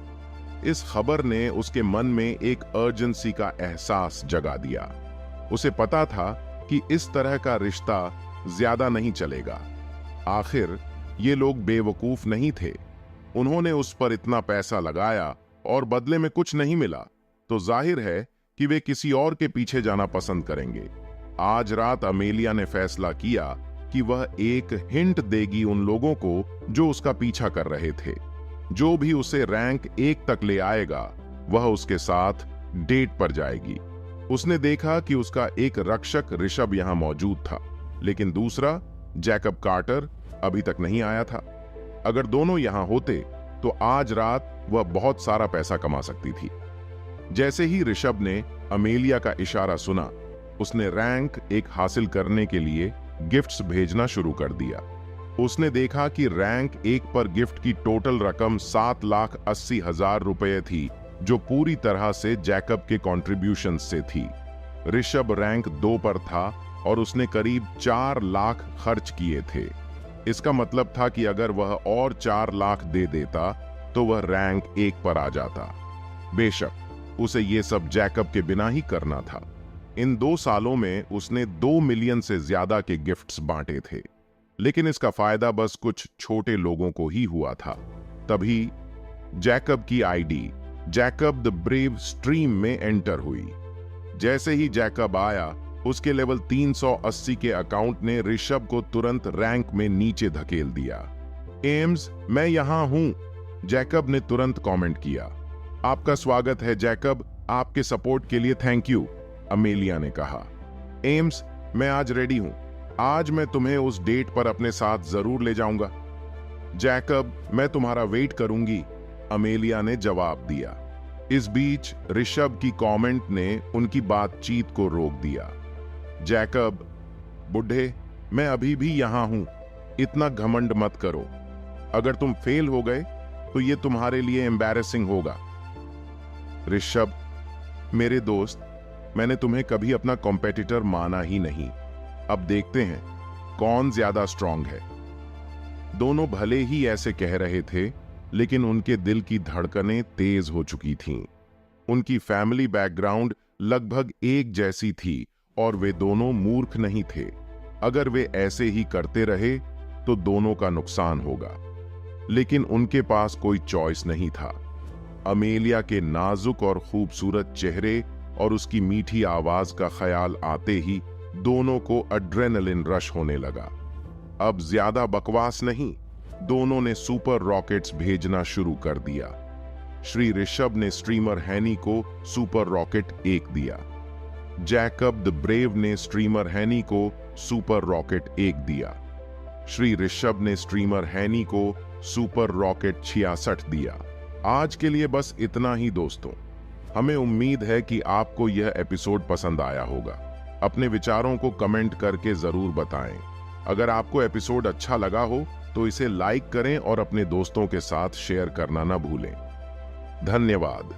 इस खबर ने उसके मन में एक अर्जेंसी का एहसास जगा दिया। उसे पता था कि इस तरह का रिश्ता ज्यादा नहीं चलेगा। आखिर ये लोग बेवकूफ नहीं थे। उन्होंने उस पर इतना पैसा लगाया और बदले में कुछ नहीं मिला, तो जाहिर है कि वे किसी और के पीछे जाना पसंद करेंगे। आज रात अमेलिया ने फैसला किया कि वह एक हिंट देगी उन लोगों को जो उसका पीछा कर रहे थे। जो भी उसे रैंक 1 तक ले आएगा, वह उसके साथ डेट पर जाएगी। उसने देखा कि उसका एक रक्षक ऋषभ यहां मौजूद था, लेकिन दूसरा, जैकब कार्टर, अभी तक नहीं आया था। अगर दोनों यहां होते तो आज रात वह बहुत सारा पैसा कमा सकती थी। जैसे ही ऋषभ ने अमेलिया का इशारा सुना, उसने रैंक एक हासिल करने के लिए गिफ्ट्स भेजना शुरू कर दिया। उसने देखा कि रैंक एक पर गिफ्ट की टोटल रकम 7,80,000 रुपए थी, जो पूरी तरह से जैकब के कॉन्ट्रीब्यूशन से थी। ऋषभ रैंक 2 पर था और उसने करीब 4 लाख खर्च किए थे। इसका मतलब था कि अगर वह और 4 लाख दे देता तो वह रैंक 1 पर आ जाता। बेशक उसे ये सब जैकब के बिना ही करना था। इन 2 सालों में उसने 2 मिलियन से ज्यादा के गिफ्ट्स बांटे थे, लेकिन इसका फायदा बस कुछ छोटे लोगों को ही हुआ था। तभी जैकब की ID Jacob the brave stream में एंटर हुई। जैसे ही जैकब आया, उसके लेवल 380 के अकाउंट ने ऋषभ को तुरंत रैंक में नीचे धकेल दिया। एम्स, मैं यहां हूं, जैकब ने तुरंत कमेंट किया। आपका स्वागत है जैकब, आपके सपोर्ट के लिए थैंक यू, अमेलिया ने कहा। एम्स, मैं आज रेडी हूं, आज मैं तुम्हें उस डेट पर अपने साथ जरूर ले जाऊंगा। जैकब, मैं तुम्हारा वेट करूंगी, अमेलिया ने जवाब दिया। इस बीच ऋषभ की कमेंट ने उनकी बातचीत को रोक दिया। जैकब, बुढ़े, मैं अभी भी यहां हूं, इतना घमंड मत करो। अगर तुम फेल हो गए तो ये तुम्हारे लिए एम्बैरेसिंग होगा। ऋषभ, मेरे दोस्त, मैंने तुम्हें कभी अपना कॉम्पिटिटर माना ही नहीं। अब देखते हैं कौन ज्यादा स्ट्रांग है। दोनों भले ही ऐसे कह रहे थे, लेकिन उनके दिल की धड़कनें तेज हो चुकी थीं। उनकी फैमिली बैकग्राउंड लगभग एक जैसी थी और वे दोनों मूर्ख नहीं थे। अगर वे ऐसे ही करते रहे तो दोनों का नुकसान होगा, लेकिन उनके पास कोई चॉइस नहीं था। अमेलिया के नाजुक और खूबसूरत चेहरे और उसकी मीठी आवाज का ख्याल आते ही दोनों को एड्रेनलिन रश होने लगा। अब ज्यादा बकवास नहीं, दोनों ने सुपर रॉकेट्स भेजना शुरू कर दिया। श्री ऋषभ ने स्ट्रीमर हैनी को सुपर रॉकेट 1 दिया। जैकब द ब्रेव ने स्ट्रीमर हैनी को सुपर रॉकेट 1 दिया। श्री ऋषभ ने स्ट्रीमर हैनी को सुपर रॉकेट 66 दिया। आज के लिए बस इतना ही दोस्तों। हमें उम्मीद है कि आपको यह एपिसोड पसंद आया होगा। अपने विचारों को कमेंट करके जरूर बताएं। अगर आपको एपिसोड अच्छा लगा हो तो इसे लाइक करें और अपने दोस्तों के साथ शेयर करना ना भूलें। धन्यवाद।